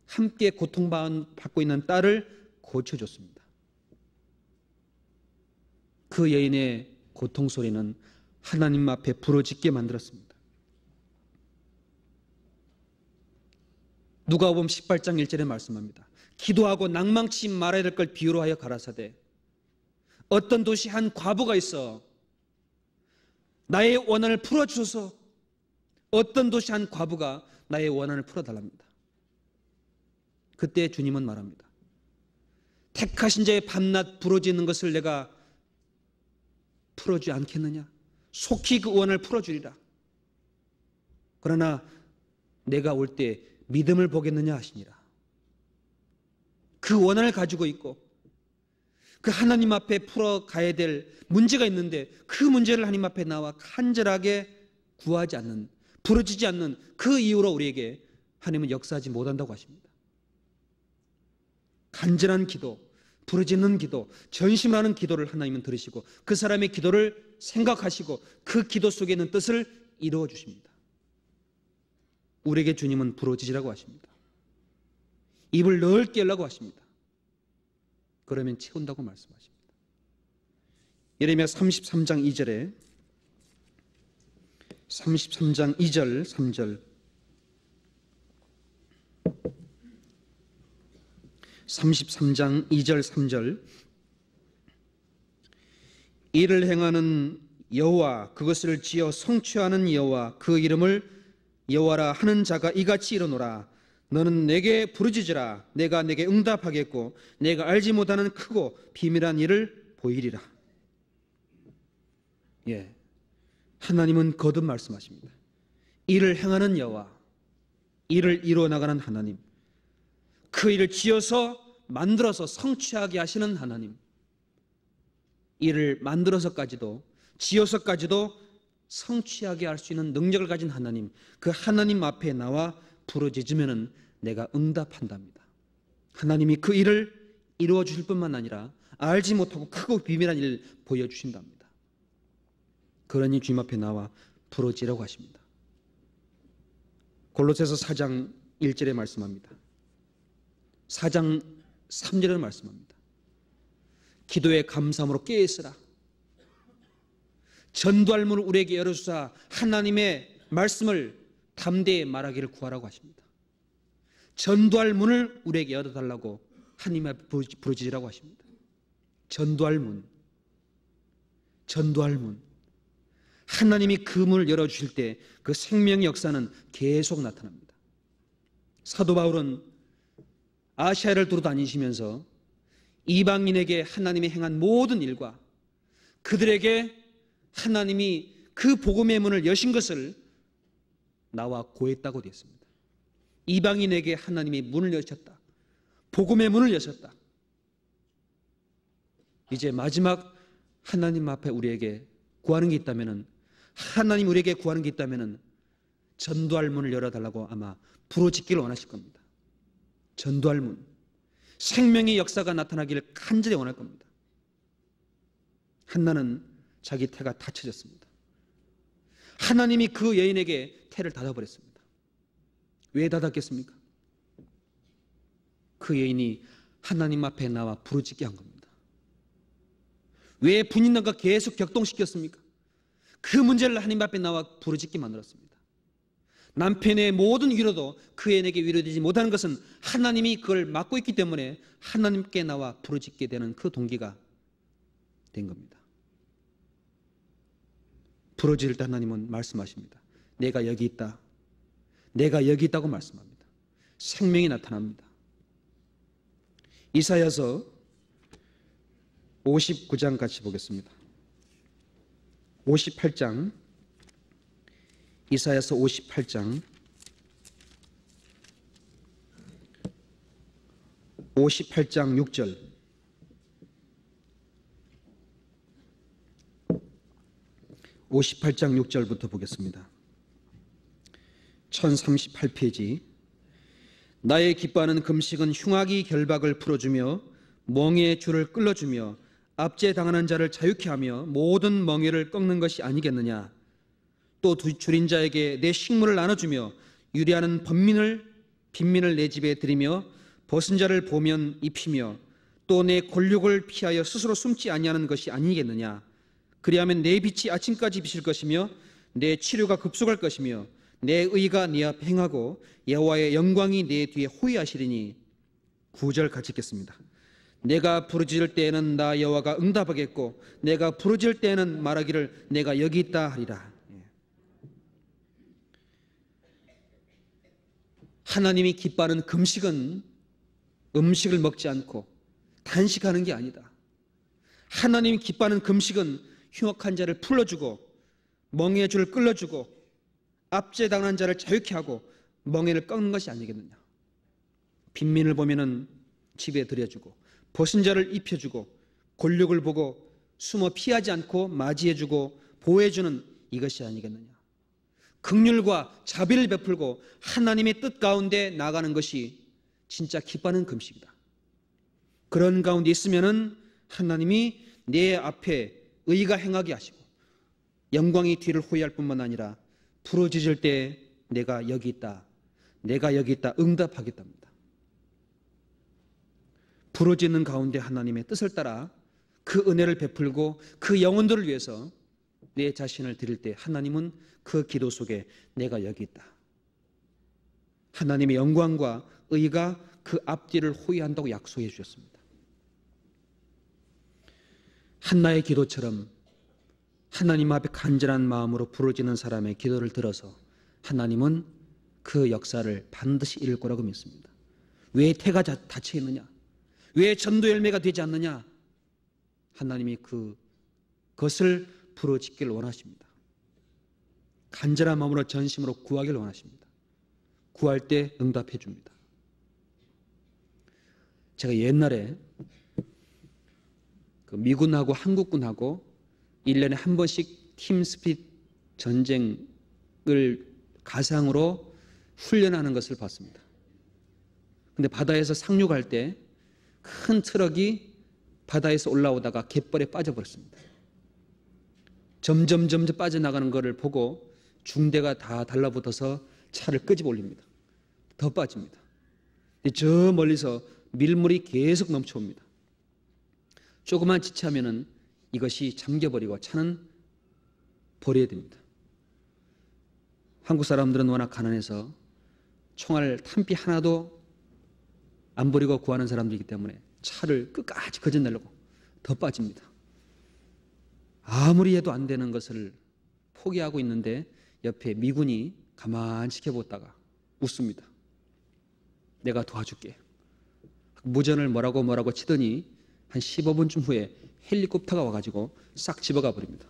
함께 고통받고 있는 딸을 고쳐줬습니다. 그 여인의 고통 소리는 하나님 앞에 부르짖게 만들었습니다. 누가복음 18장 1절에 말씀합니다. 기도하고 낭망치 말아야 될 걸 비유로 하여 가라사대 어떤 도시 한 과부가 있어 나의 원한을 풀어주소서. 어떤 도시 한 과부가 나의 원한을 풀어달랍니다. 그때 주님은 말합니다. 택하신 자의 밤낮 부러지는 것을 내가 풀어주지 않겠느냐. 속히 그 원한을 풀어주리라. 그러나 내가 올 때 믿음을 보겠느냐 하시니라. 그 원한을 가지고 있고 그 하나님 앞에 풀어가야 될 문제가 있는데 그 문제를 하나님 앞에 나와 간절하게 구하지 않는, 부르짖지 않는 그 이유로 우리에게 하나님은 역사하지 못한다고 하십니다. 간절한 기도, 부르짖는 기도, 전심하는 기도를 하나님은 들으시고 그 사람의 기도를 생각하시고 그 기도 속에 있는 뜻을 이루어 주십니다. 우리에게 주님은 부르짖으라고 하십니다. 입을 넓게 열라고 하십니다. 그러면 채운다고 말씀하십니다. 예레미야 33장 2절에 33장 2절 3절 33장 2절 3절 이를 행하는 여호와 그것을 지어 성취하는 여호와 그 이름을 여호와라 하는 자가 이같이 이르노라. 너는 내게 부르짖으라. 내가 내게 응답하겠고 내가 알지 못하는 크고 비밀한 일을 보이리라. 하나님은 거듭 말씀하십니다. 일을 행하는 여호와, 일을 이루어 나가는 하나님, 그 일을 지어서 만들어서 성취하게 하시는 하나님, 일을 만들어서까지도 지어서까지도 성취하게 할 수 있는 능력을 가진 하나님, 그 하나님 앞에 나와 부르짖으면 내가 응답한답니다. 하나님이 그 일을 이루어 주실 뿐만 아니라 알지 못하고 크고 비밀한 일을 보여주신답니다. 그러니 주님 앞에 나와 부르짖으라고 하십니다. 골로새서 4장 1절에 말씀합니다. 4장 3절에 말씀합니다. 기도에 감사함으로 깨어있으라. 전도할 문을 우리에게 열어주사 하나님의 말씀을 담대히 말하기를 구하라고 하십니다. 전도할 문을 우리에게 열어달라고 하나님 앞에 부르짖으라고 하십니다. 전도할 문, 전도할 문. 하나님이 그 문을 열어주실 때 그 생명의 역사는 계속 나타납니다. 사도 바울은 아시아를 두루 다니시면서 이방인에게 하나님이 행한 모든 일과 그들에게 하나님이 그 복음의 문을 여신 것을 나와 고했다고 되었습니다. 이방인에게 하나님이 문을 여셨다. 복음의 문을 여셨다. 이제 마지막 하나님 앞에 우리에게 구하는 게 있다면은, 하나님 우리에게 구하는 게 있다면은 전도할 문을 열어달라고 아마 부르짖기를 원하실 겁니다. 전도할 문, 생명의 역사가 나타나기를 간절히 원할 겁니다. 한나는 자기 태가 닫혀졌습니다. 하나님이 그 여인에게 태를 닫아버렸습니다. 왜 닫았겠습니까? 그 여인이 하나님 앞에 나와 부르짖게 한 겁니다. 왜 분인난과 계속 격동시켰습니까? 그 문제를 하나님 앞에 나와 부르짖게 만들었습니다. 남편의 모든 위로도 그 여인에게 위로되지 못하는 것은 하나님이 그걸 막고 있기 때문에 하나님께 나와 부르짖게 되는 그 동기가 된 겁니다. 부르짖을 때 하나님은 말씀하십니다. 내가 여기 있다. 내가 여기 있다고 말씀합니다. 생명이 나타납니다. 이사야서 59장 같이 보겠습니다. 58장, 이사야서 58장 6절, 58장 6절부터 보겠습니다. 1038페이지. 나의 기뻐하는 금식은 흉악이 결박을 풀어주며 멍에의 줄을 끌어주며 압제당하는 자를 자유케 하며 모든 멍에를 꺾는 것이 아니겠느냐. 또 줄인 자에게 내 식물을 나눠주며 유리하는 빈민을 내 집에 들이며 벗은 자를 보면 입히며 또 내 권력을 피하여 스스로 숨지 아니하는 것이 아니겠느냐. 그리하면 내 빛이 아침까지 비칠 것이며 내 치료가 급속할 것이며 내 의가 네 앞에 행하고 여호와의 영광이 내 뒤에 호위하시리니. 9절 같이 읽겠습니다. 내가 부르짖을 때에는 나 여호와가 응답하겠고 내가 부르짖을 때에는 말하기를 내가 여기 있다 하리라. 하나님이 기뻐하는 금식은 음식을 먹지 않고 단식하는 게 아니다. 하나님이 기뻐하는 금식은 흉악한 자를 풀어주고 멍에의 줄을 끌어주고 압제당한 자를 자유케 하고 멍에를 꺾는 것이 아니겠느냐. 빈민을 보면은 집에 들여주고 벗은 자를 입혀주고 권력을 보고 숨어 피하지 않고 맞이해주고 보호해주는 이것이 아니겠느냐. 긍휼과 자비를 베풀고 하나님의 뜻 가운데 나가는 것이 진짜 기뻐하는 금식이다. 그런 가운데 있으면은 하나님이 내 앞에 의가 행하게 하시고 영광이 뒤를 호위할 뿐만 아니라 부르짖을 때 내가 여기 있다, 내가 여기 있다 응답하겠답니다. 부르짖는 가운데 하나님의 뜻을 따라 그 은혜를 베풀고 그 영혼들을 위해서 내 자신을 드릴 때 하나님은 그 기도 속에 내가 여기 있다. 하나님의 영광과 의가 그 앞뒤를 호위한다고 약속해 주셨습니다. 한나의 기도처럼 하나님 앞에 간절한 마음으로 부르짖는 사람의 기도를 들어서 하나님은 그 역사를 반드시 이룰 거라고 믿습니다. 왜 태가 닫혀 있느냐? 왜 전도 열매가 되지 않느냐? 하나님이 그것을 부르짖기를 원하십니다. 간절한 마음으로 전심으로 구하기를 원하십니다. 구할 때 응답해 줍니다. 제가 옛날에 그 미군하고 한국군하고 1년에 한 번씩 팀스피릿 전쟁을 가상으로 훈련하는 것을 봤습니다. 근데 바다에서 상륙할 때 큰 트럭이 바다에서 올라오다가 갯벌에 빠져버렸습니다. 점점 빠져나가는 것을 보고 중대가 다 달라붙어서 차를 끄집어 올립니다. 더 빠집니다. 저 멀리서 밀물이 계속 넘쳐옵니다. 조그만 지체하면은 이것이 잠겨버리고 차는 버려야 됩니다. 한국 사람들은 워낙 가난해서 총알 탄피 하나도 안 버리고 구하는 사람들이기 때문에 차를 끝까지 거저내려고 더 빠집니다. 아무리 해도 안 되는 것을 포기하고 있는데 옆에 미군이 가만히 지켜보다가 웃습니다. 내가 도와줄게. 무전을 뭐라고 치더니 한 15분쯤 후에 헬리콥터가 와가지고 싹 집어가 버립니다.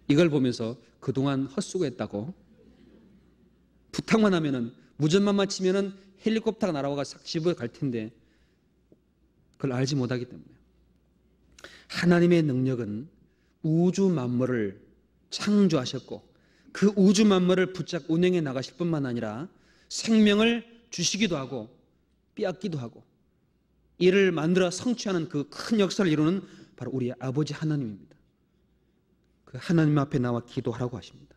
이걸 보면서 그동안 헛수고했다고 부탁만 하면은 무전만 치면은 헬리콥터가 날아와가 싹 집어 갈 텐데 그걸 알지 못하기 때문에 하나님의 능력은 우주 만물을 창조하셨고 그 우주 만물을 붙잡고 운행해 나가실 뿐만 아니라 생명을 주시기도 하고 빼앗기도 하고 이를 만들어 성취하는 그 큰 역사를 이루는 바로 우리 아버지 하나님입니다. 그 하나님 앞에 나와 기도하라고 하십니다.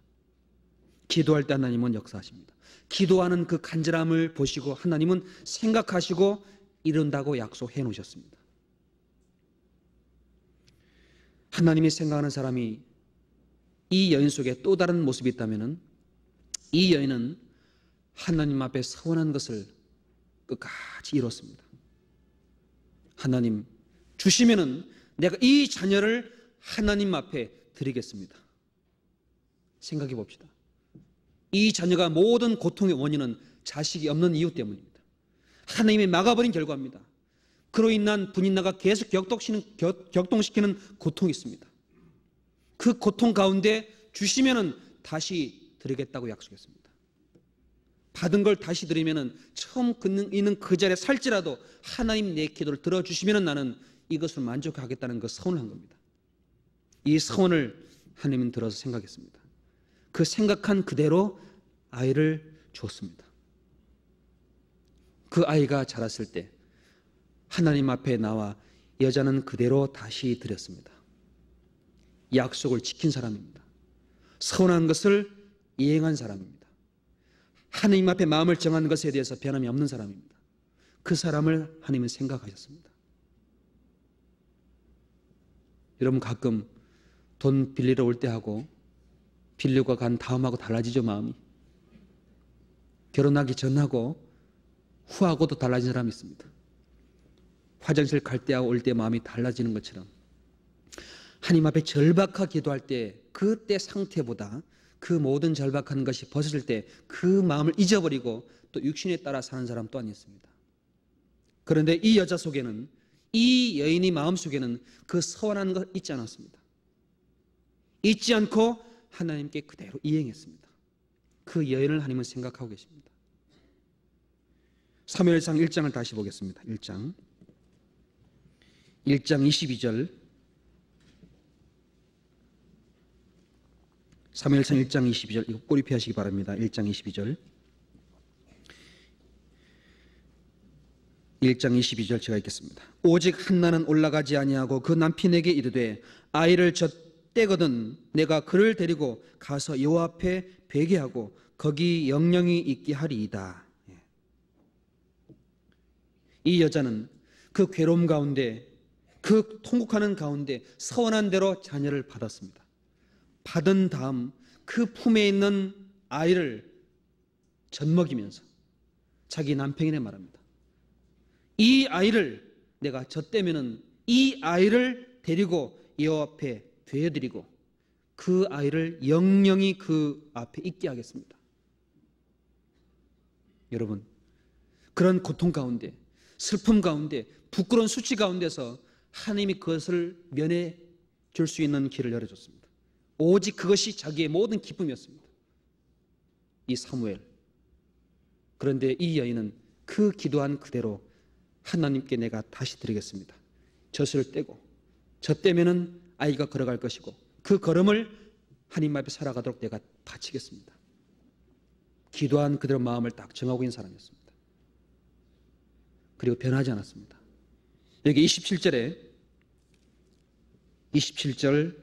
기도할 때 하나님은 역사하십니다. 기도하는 그 간절함을 보시고 하나님은 생각하시고 이룬다고 약속해 놓으셨습니다. 하나님이 생각하는 사람이 이 여인 속에 또 다른 모습이 있다면 이 여인은 하나님 앞에 서원한 것을 끝까지 이뤘습니다. 하나님 주시면은 내가 이 자녀를 하나님 앞에 드리겠습니다. 생각해 봅시다. 이 자녀가 모든 고통의 원인은 자식이 없는 이유 때문입니다. 하나님이 막아버린 결과입니다. 그로 인한 분인나가 계속 격동시키는 고통이 있습니다. 그 고통 가운데 주시면은 다시 드리겠다고 약속했습니다. 받은 걸 다시 드리면은 처음 있는 그 자리에 살지라도 하나님 내 기도를 들어주시면은 나는 이것을 만족하겠다는 그 서원을 한 겁니다. 이 서원을 하나님은 들어서 생각했습니다. 그 생각한 그대로 아이를 줬습니다. 그 아이가 자랐을 때 하나님 앞에 나와 여자는 그대로 다시 드렸습니다. 약속을 지킨 사람입니다. 서운한 것을 이행한 사람입니다. 하나님 앞에 마음을 정한 것에 대해서 변함이 없는 사람입니다. 그 사람을 하나님은 생각하셨습니다. 여러분 가끔 돈 빌리러 올 때 하고 빌리고 간 다음하고 달라지죠, 마음이. 결혼하기 전하고 후하고도 달라진 사람이 있습니다. 화장실 갈 때하고 올 때 마음이 달라지는 것처럼 하나님 앞에 절박하게 기도할 때 그때 상태보다 그 모든 절박한 것이 벗어질 때 그 마음을 잊어버리고 또 육신에 따라 사는 사람 또한 있습니다. 그런데 이 여자 속에는 이 여인이 마음 속에는 그 서원한 것 잊지 않았습니다. 잊지 않고 하나님께 그대로 이행했습니다. 그 여인을 하나님은 생각하고 계십니다. 사무엘상 1장을 다시 보겠습니다. 1장 22절 사무엘상 1장 22절 이거 꼬리피 하시기 바랍니다. 1장 22절 1장 22절 제가 읽겠습니다. 오직 한나는 올라가지 아니하고 그 남편에게 이르되 아이를 젖대거든 내가 그를 데리고 가서 여호와 앞에 배게하고 거기 영영이 있게 하리이다. 이 여자는 그 괴로움 가운데 그 통곡하는 가운데 서원한 대로 자녀를 받았습니다. 받은 다음 그 품에 있는 아이를 젖먹이면서 자기 남편에게 말합니다. 이 아이를 내가 젖대면은 이 아이를 데리고 여호와 앞에 되어드리고 그 아이를 영영이 그 앞에 있게 하겠습니다. 여러분 그런 고통 가운데 슬픔 가운데 부끄러운 수치 가운데서 하나님이 그것을 면해 줄 수 있는 길을 열어줬습니다. 오직 그것이 자기의 모든 기쁨이었습니다. 이 사무엘. 그런데 이 여인은 그 기도한 그대로 하나님께 내가 다시 드리겠습니다. 젖을 떼고 젖 떼면은 아이가 걸어갈 것이고 그 걸음을 하나님 앞에 살아가도록 내가 바치겠습니다. 기도한 그대로 마음을 딱 정하고 있는 사람이었습니다. 그리고 변하지 않았습니다. 여기 27절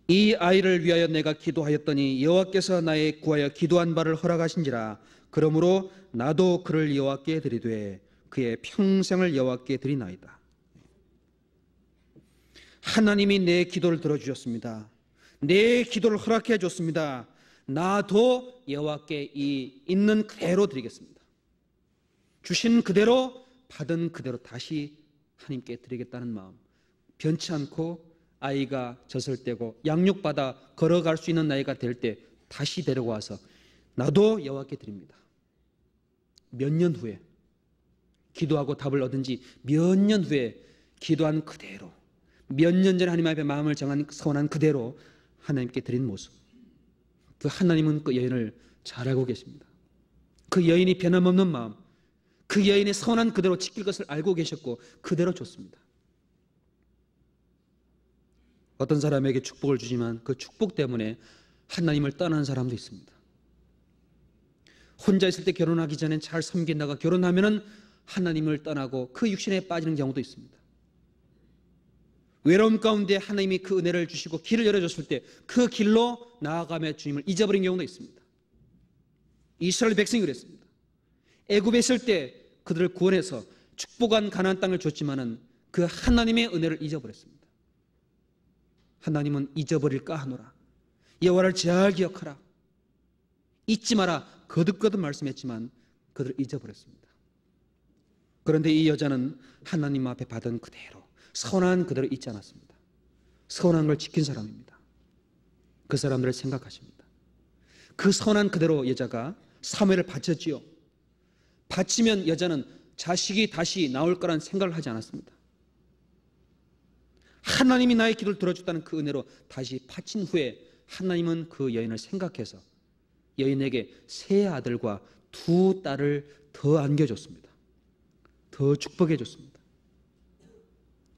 이 아이를 위하여 내가 기도하였더니 여호와께서 나의 구하여 기도한 바를 허락하신지라. 그러므로 나도 그를 여호와께 드리되 그의 평생을 여호와께 드리나이다. 하나님이 내 기도를 들어주셨습니다. 내 기도를 허락해 줬습니다. 나도 여호와께 이 있는 그대로 드리겠습니다. 주신 그대로 받은 그대로 다시 하나님께 드리겠다는 마음, 변치 않고 아이가 젖을 떼고 양육받아 걸어갈 수 있는 나이가 될 때 다시 데리고 와서 나도 여호와께 드립니다. 몇 년 후에 기도하고 답을 얻은 지 몇 년 후에 기도한 그대로 몇 년 전에 하나님 앞에 마음을 정한 서원한 그대로 하나님께 드린 모습, 그 하나님은 그 여인을 잘 알고 계십니다. 그 여인이 변함없는 마음, 그 여인의 선한 그대로 지킬 것을 알고 계셨고 그대로 줬습니다. 어떤 사람에게 축복을 주지만 그 축복 때문에 하나님을 떠나는 사람도 있습니다. 혼자 있을 때 결혼하기 전엔 잘 섬긴다가 결혼하면은 하나님을 떠나고 그 육신에 빠지는 경우도 있습니다. 외로움 가운데 하나님이 그 은혜를 주시고 길을 열어줬을 때 그 길로 나아가며 주님을 잊어버린 경우도 있습니다. 이스라엘 백성이 그랬습니다. 애굽에 있을 때 그들을 구원해서 축복한 가나안 땅을 줬지만은 그 하나님의 은혜를 잊어버렸습니다. 하나님은 잊어버릴까 하노라. 여호와를 잘 기억하라. 잊지 마라. 거듭거듭 말씀했지만 그들을 잊어버렸습니다. 그런데 이 여자는 하나님 앞에 받은 그대로 선한 그대로 잊지 않았습니다. 선한 걸 지킨 사람입니다. 그 사람들을 생각하십니다. 그 선한 그대로 여자가 사무엘을 바쳤지요. 바치면 여자는 자식이 다시 나올 거란 생각을 하지 않았습니다. 하나님이 나의 기도를 들어줬다는 그 은혜로 다시 바친 후에 하나님은 그 여인을 생각해서 여인에게 세 아들과 두 딸을 더 안겨줬습니다. 더 축복해 줬습니다.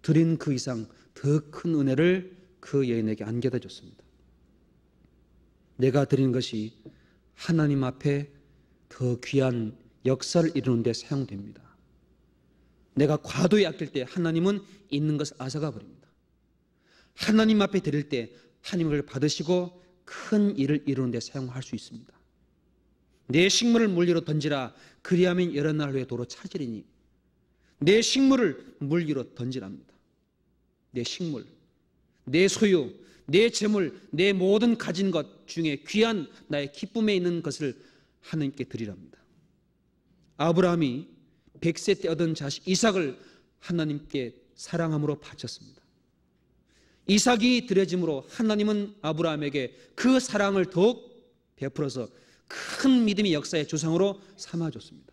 드린 그 이상 더 큰 은혜를 그 여인에게 안겨다 줬습니다. 내가 드린 것이 하나님 앞에 더 귀한 역사를 이루는 데 사용됩니다. 내가 과도히 아낄 때 하나님은 있는 것을 앗아가 버립니다. 하나님 앞에 드릴 때 하나님을 받으시고 큰 일을 이루는 데 사용할 수 있습니다. 내 식물을 물 위로 던지라. 그리하면 여러 날 후에 도로 차지리니. 내 식물을 물 위로 던지랍니다. 내 식물, 내 소유, 내 재물, 내 모든 가진 것 중에 귀한 나의 기쁨에 있는 것을 하나님께 드리랍니다. 아브라함이 100세 때 얻은 자식 이삭을 하나님께 사랑함으로 바쳤습니다. 이삭이 드려짐으로 하나님은 아브라함에게 그 사랑을 더욱 베풀어서 큰 믿음의 역사의 조상으로 삼아줬습니다.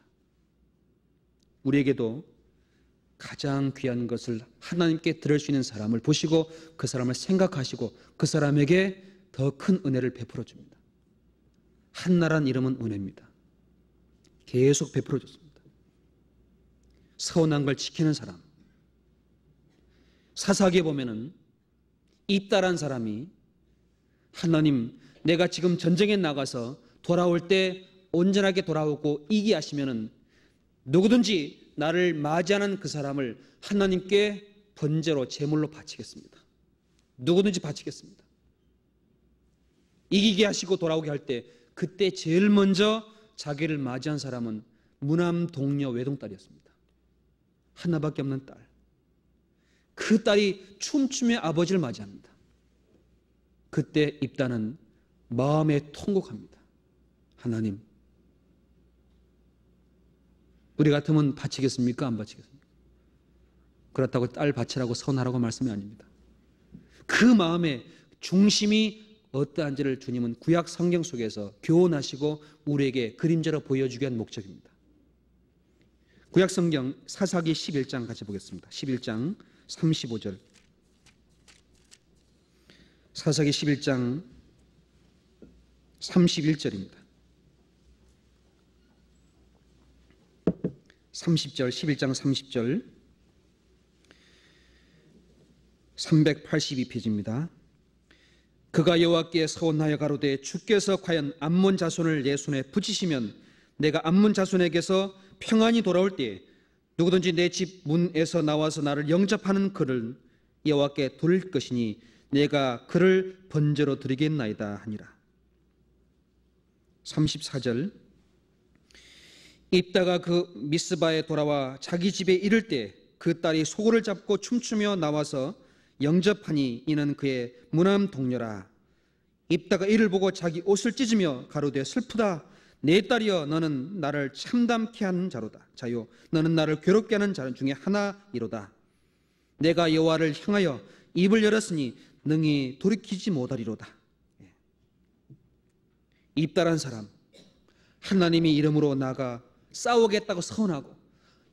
우리에게도 가장 귀한 것을 하나님께 드릴 수 있는 사람을 보시고 그 사람을 생각하시고 그 사람에게 더 큰 은혜를 베풀어 줍니다. 한나란 이름은 은혜입니다. 계속 베풀어 줬습니다. 서운한 걸 지키는 사람. 사사기에 보면은 입다란 사람이 하나님, 내가 지금 전쟁에 나가서 돌아올 때 온전하게 돌아오고 이기하시면은 누구든지 나를 맞이하는 그 사람을 하나님께 번제로 제물로 바치겠습니다. 누구든지 바치겠습니다. 이기게 하시고 돌아오게 할 때 그때 제일 먼저 자기를 맞이한 사람은 무남 동녀 외동딸이었습니다. 하나밖에 없는 딸. 그 딸이 춤추며 아버지를 맞이합니다. 그때 입다는 마음에 통곡합니다. 하나님, 우리 같으면 바치겠습니까? 안 바치겠습니까? 그렇다고 딸 바치라고 선하라고 말씀이 아닙니다. 그 마음의 중심이 어떠한지를 주님은 구약 성경 속에서 교훈하시고 우리에게 그림자로 보여주기 위한 목적입니다. 구약 성경 사사기 11장 같이 보겠습니다. 11장 35절. 사사기 11장 31절입니다. 30절, 11장 30절, 382페이지입니다. 그가 여호와께 서원하여 가로되 주께서 과연 암몬 자손을 내 손에 붙이시면 내가 암몬 자손에게서 평안히 돌아올 때에 누구든지 내 집 문에서 나와서 나를 영접하는 그를 여호와께 돌릴 것이니 내가 그를 번제로 드리겠나이다 하니라. 34절. 입다가 그 미스바에 돌아와 자기 집에 이를 때 그 딸이 소고를 잡고 춤추며 나와서 영접하니 이는 그의 무남 동료라. 입다가 이를 보고 자기 옷을 찢으며 가로되 슬프다. 내 딸이여, 너는 나를 참담케 하는 자요 너는 나를 괴롭게 하는 자 중에 하나이로다. 내가 여호와를 향하여 입을 열었으니 능히 돌이키지 못하리로다. 입다란 사람, 하나님이 이름으로 나가 싸우겠다고 서운하고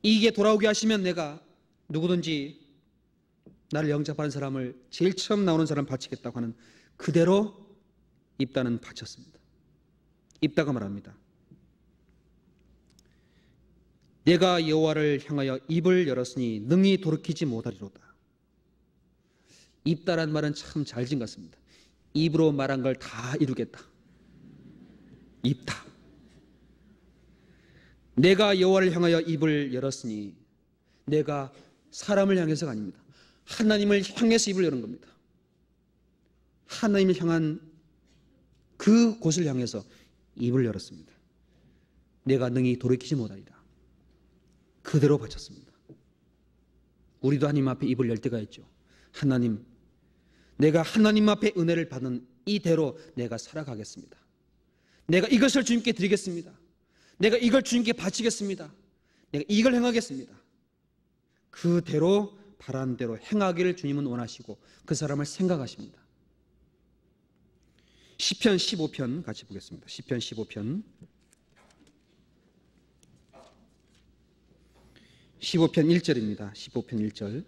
이게 돌아오게 하시면 내가 누구든지 나를 영접하는 사람을 제일 처음 나오는 사람 바치겠다고 하는 그대로 입다는 바쳤습니다. 입다가 말합니다. 내가 여호와를 향하여 입을 열었으니 능히 돌이키지 못하리로다. 입다란 말은 참 잘 지은 것 같습니다. 입으로 말한 걸 다 이루겠다. 입다. 내가 여호와를 향하여 입을 열었으니, 내가 사람을 향해서가 아닙니다. 하나님을 향해서 입을 여는 겁니다. 하나님을 향한 그 곳을 향해서 입을 열었습니다. 내가 능히 돌이키지 못하리라. 그대로 바쳤습니다. 우리도 하나님 앞에 입을 열 때가 있죠. 하나님, 내가 하나님 앞에 은혜를 받은 이대로 내가 살아가겠습니다. 내가 이것을 주님께 드리겠습니다. 내가 이걸 주님께 바치겠습니다. 내가 이걸 행하겠습니다. 그대로 바란 대로 행하기를 주님은 원하시고 그 사람을 생각하십니다. 시편 15편 같이 보겠습니다. 시편 15편 1절입니다. 15편 1절.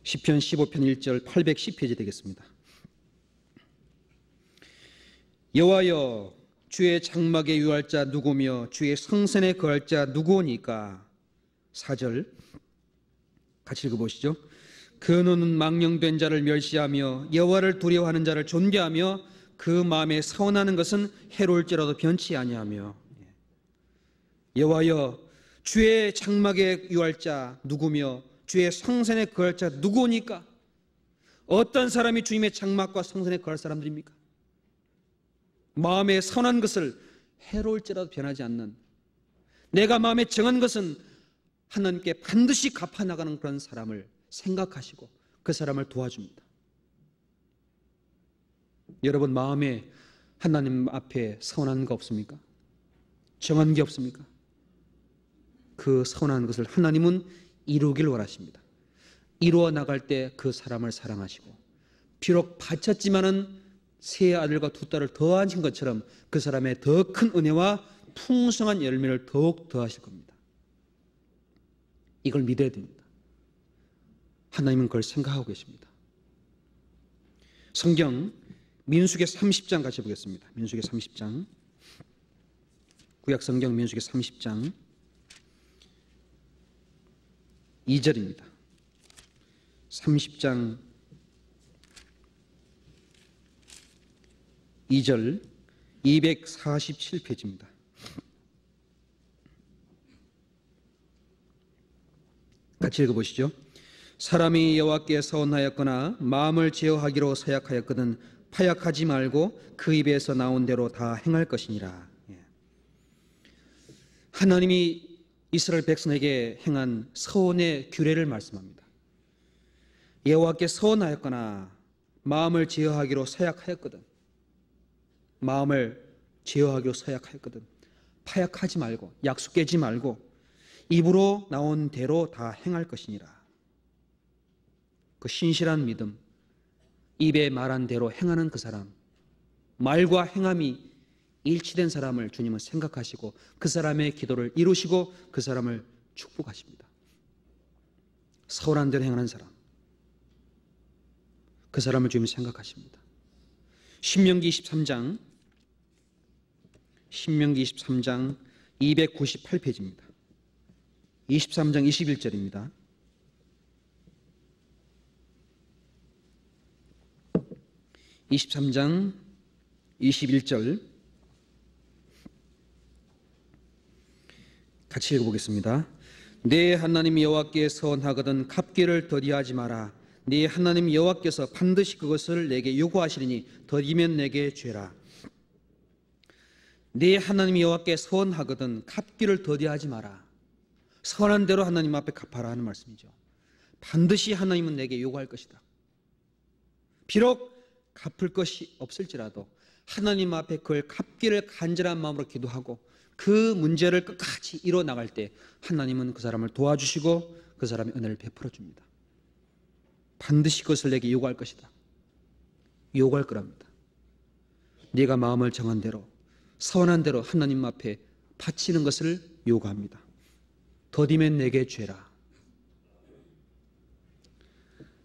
시편 15편 1절 810페이지 되겠습니다. 여호와여, 주의 장막에 유할 자 누구며 주의 성전에 거할 자 누구오니까? 4절 같이 읽어보시죠. 그는 망령된 자를 멸시하며 여호와를 두려워하는 자를 존귀하며 그 마음에 서원하는 것은 해로울지라도 변치 아니하며. 여호와여, 주의 장막에 유할 자 누구며 주의 성전에 거할 자 누구오니까? 어떤 사람이 주님의 장막과 성전에 거할 사람들입니까? 마음에 선한 것을 해로울지라도 변하지 않는, 내가 마음에 정한 것은 하나님께 반드시 갚아나가는 그런 사람을 생각하시고 그 사람을 도와줍니다. 여러분 마음에 하나님 앞에 선한 거 없습니까? 정한 게 없습니까? 그 선한 것을 하나님은 이루길 원하십니다. 이루어 나갈 때 그 사람을 사랑하시고, 비록 바쳤지만은 세 아들과 두 딸을 더하신 것처럼 그 사람의 더 큰 은혜와 풍성한 열매를 더욱 더하실 겁니다. 이걸 믿어야 됩니다. 하나님은 그걸 생각하고 계십니다. 성경 민수기 30장 같이 보겠습니다. 민수기 30장, 구약 성경 민수기 30장 2절입니다. 30장 2절 247페이지입니다. 같이 읽어보시죠. 사람이 여호와께 서원하였거나 마음을 제어하기로 서약하였거든 파약하지 말고 그 입에서 나온 대로 다 행할 것이니라. 하나님이 이스라엘 백성에게 행한 서원의 규례를 말씀합니다. 여호와께 서원하였거나 마음을 제어하기로 서약하였거든, 마음을 제어하기로 서약하였거든 파약하지 말고, 약속 깨지 말고 입으로 나온 대로 다 행할 것이니라. 그 신실한 믿음, 입에 말한 대로 행하는 그 사람, 말과 행함이 일치된 사람을 주님은 생각하시고 그 사람의 기도를 이루시고 그 사람을 축복하십니다. 서운한 대로 행하는 사람, 그 사람을 주님은 생각하십니다. 신명기 23장 298페이지입니다. 23장 21절입니다. (23장 21절) 같이 읽어보겠습니다. 내 하나님 여호와께 서원하거든 갚기를 더디하지 마라. 네 하나님 여호와께서 반드시 그것을 내게 요구하시리니 더디면 내게 죄라. 네 하나님 여호와께 서원하거든 갚기를 더디하지 마라. 선한 대로 하나님 앞에 갚아라 하는 말씀이죠. 반드시 하나님은 내게 요구할 것이다. 비록 갚을 것이 없을지라도 하나님 앞에 그걸 갚기를 간절한 마음으로 기도하고 그 문제를 끝까지 이뤄 나갈 때 하나님은 그 사람을 도와주시고 그 사람의 은혜를 베풀어 줍니다. 반드시 그것을 내게 요구할 것이다. 요구할 거랍니다. 네가 마음을 정한 대로 선한 대로 하나님 앞에 바치는 것을 요구합니다. 더디면 내게 죄라.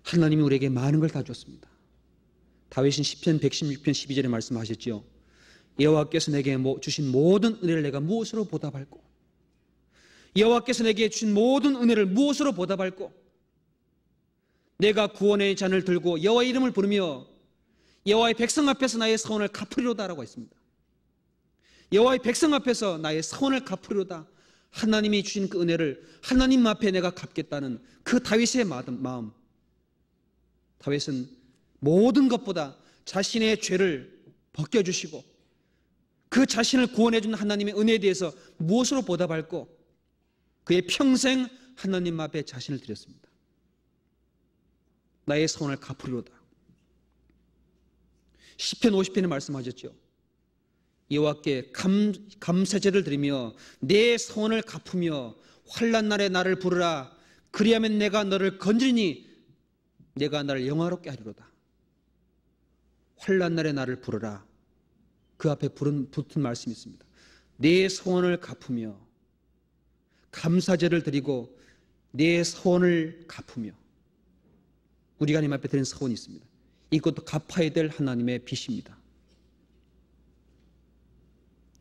하나님이 우리에게 많은 걸 다 줬습니다. 다윗은 시편 116편 12절에 말씀하셨죠. 여호와께서 내게 주신 모든 은혜를 내가 무엇으로 보답할꼬? 여호와께서 내게 주신 모든 은혜를 무엇으로 보답할꼬? 내가 구원의 잔을 들고 여호와의 이름을 부르며 여호와의 백성 앞에서 나의 서원을 갚으리로다라고 했습니다. 여호와의 백성 앞에서 나의 서원을 갚으리로다. 하나님이 주신 그 은혜를 하나님 앞에 내가 갚겠다는 그 다윗의 마음. 다윗은 모든 것보다 자신의 죄를 벗겨주시고 그 자신을 구원해 준 하나님의 은혜에 대해서 무엇으로 보답할꼬? 그의 평생 하나님 앞에 자신을 드렸습니다. 나의 서원을 갚으리로다. 시편 50편에 말씀하셨죠. 여호와께 감사제를 드리며 내 서원을 갚으며 환난 날에 나를 부르라. 그리하면 내가 너를 건지리니 내가 나를 영화롭게 하리로다. 환난 날에 나를 부르라. 그 앞에 붙은 말씀이 있습니다. 내 서원을 갚으며 감사제를 드리고 내 서원을 갚으며, 우리가 하나님 앞에 드리는 서원이 있습니다. 이것도 갚아야 될 하나님의 빚입니다.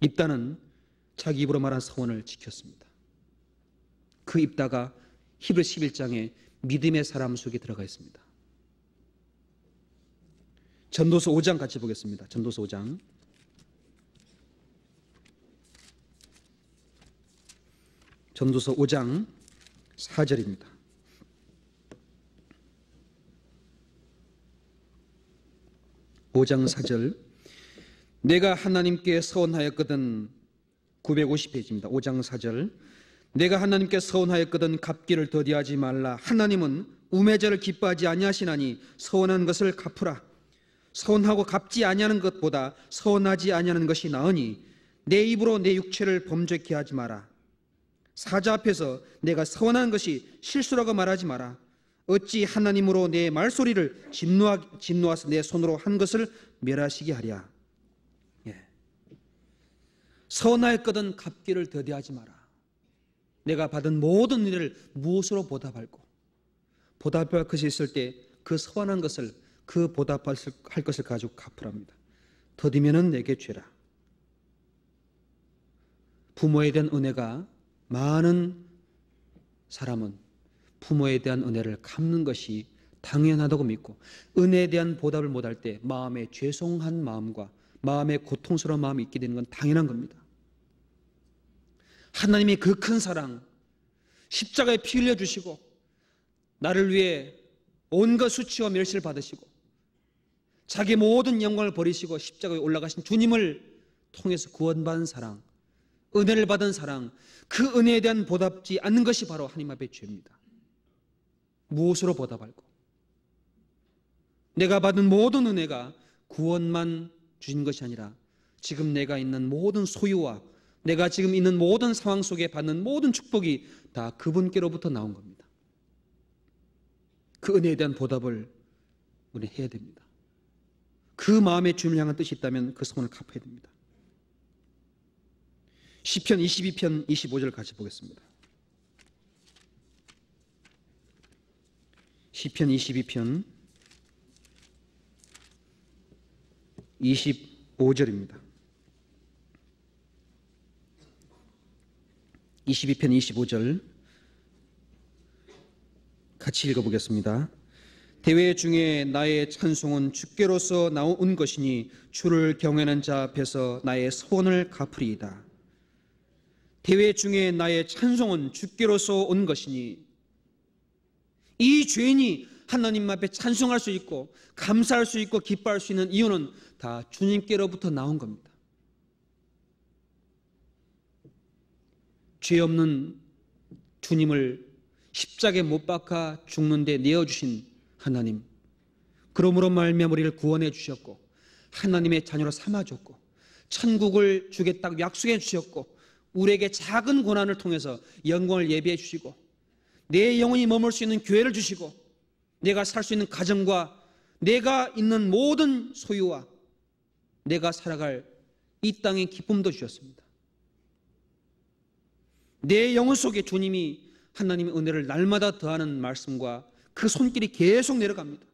입다는 자기 입으로 말한 서원을 지켰습니다. 그 입다가 히브리 11장에 믿음의 사람 속에 들어가 있습니다. 전도서 5장 같이 보겠습니다. 전도서 5장. 전도서 5장 4절입니다. 5장 4절. 내가 하나님께 서원하였거든, 950페이지입니다. 5장 4절. 내가 하나님께 서원하였거든 갚기를 더디하지 말라. 하나님은 우매자를 기뻐하지 아니하시나니 서원한 것을 갚으라. 서원하고 갚지 아니하는 것보다 서원하지 아니하는 것이 나으니 내 입으로 내 육체를 범죄케 하지 마라. 사자 앞에서 내가 서원한 것이 실수라고 말하지 마라. 어찌 하나님으로 내 말소리를 진노하사 내 손으로 한 것을 멸하시게 하랴. 서원하였거든 갚기를 더디하지 마라. 내가 받은 모든 일을 무엇으로 보답할꼬? 보답할 것이 있을 때 그 서원한 것을, 그 보답할 것을 가지고 갚으랍니다. 더디면은 내게 죄라. 부모에 대한 은혜가 많은 사람은 부모에 대한 은혜를 갚는 것이 당연하다고 믿고, 은혜에 대한 보답을 못할 때 마음에 죄송한 마음과 마음에 고통스러운 마음이 있게 되는 건 당연한 겁니다. 하나님이 그 큰 사랑, 십자가에 피 흘려 주시고 나를 위해 온갖 수치와 멸시를 받으시고 자기 모든 영광을 버리시고 십자가에 올라가신 주님을 통해서 구원받은 사랑, 은혜를 받은 사랑, 그 은혜에 대한 보답지 않는 것이 바로 하나님 앞의 죄입니다. 무엇으로 보답할꼬? 내가 받은 모든 은혜가 구원만 주신 것이 아니라 지금 내가 있는 모든 소유와 내가 지금 있는 모든 상황 속에 받는 모든 축복이 다 그분께로부터 나온 겁니다. 그 은혜에 대한 보답을 우리 해야 됩니다. 그 마음의 주님을 향한 뜻이 있다면 그 소원을 갚아야 됩니다. 시편 22편 25절 같이 보겠습니다. 시편 22편 25절입니다. 22편 25절 같이 읽어보겠습니다. 대회 중에 나의 찬송은 주께로서 나온 것이니 주를 경외하는 자 앞에서 나의 소원을 갚으리이다. 대회 중에 나의 찬송은 주께로서 온 것이니, 이 죄인이 하나님 앞에 찬송할 수 있고 감사할 수 있고 기뻐할 수 있는 이유는 다 주님께로부터 나온 겁니다. 죄 없는 주님을 십자가에 못 박아 죽는데 내어주신 하나님, 그러므로 말미암아 우리를 구원해 주셨고 하나님의 자녀로 삼아줬고 천국을 주겠다고 약속해 주셨고 우리에게 작은 고난을 통해서 영광을 예비해 주시고 내 영혼이 머물 수 있는 교회를 주시고 내가 살 수 있는 가정과 내가 있는 모든 소유와 내가 살아갈 이 땅의 기쁨도 주셨습니다. 내 영혼 속에 주님이 하나님의 은혜를 날마다 더하는 말씀과 그 손길이 계속 내려갑니다.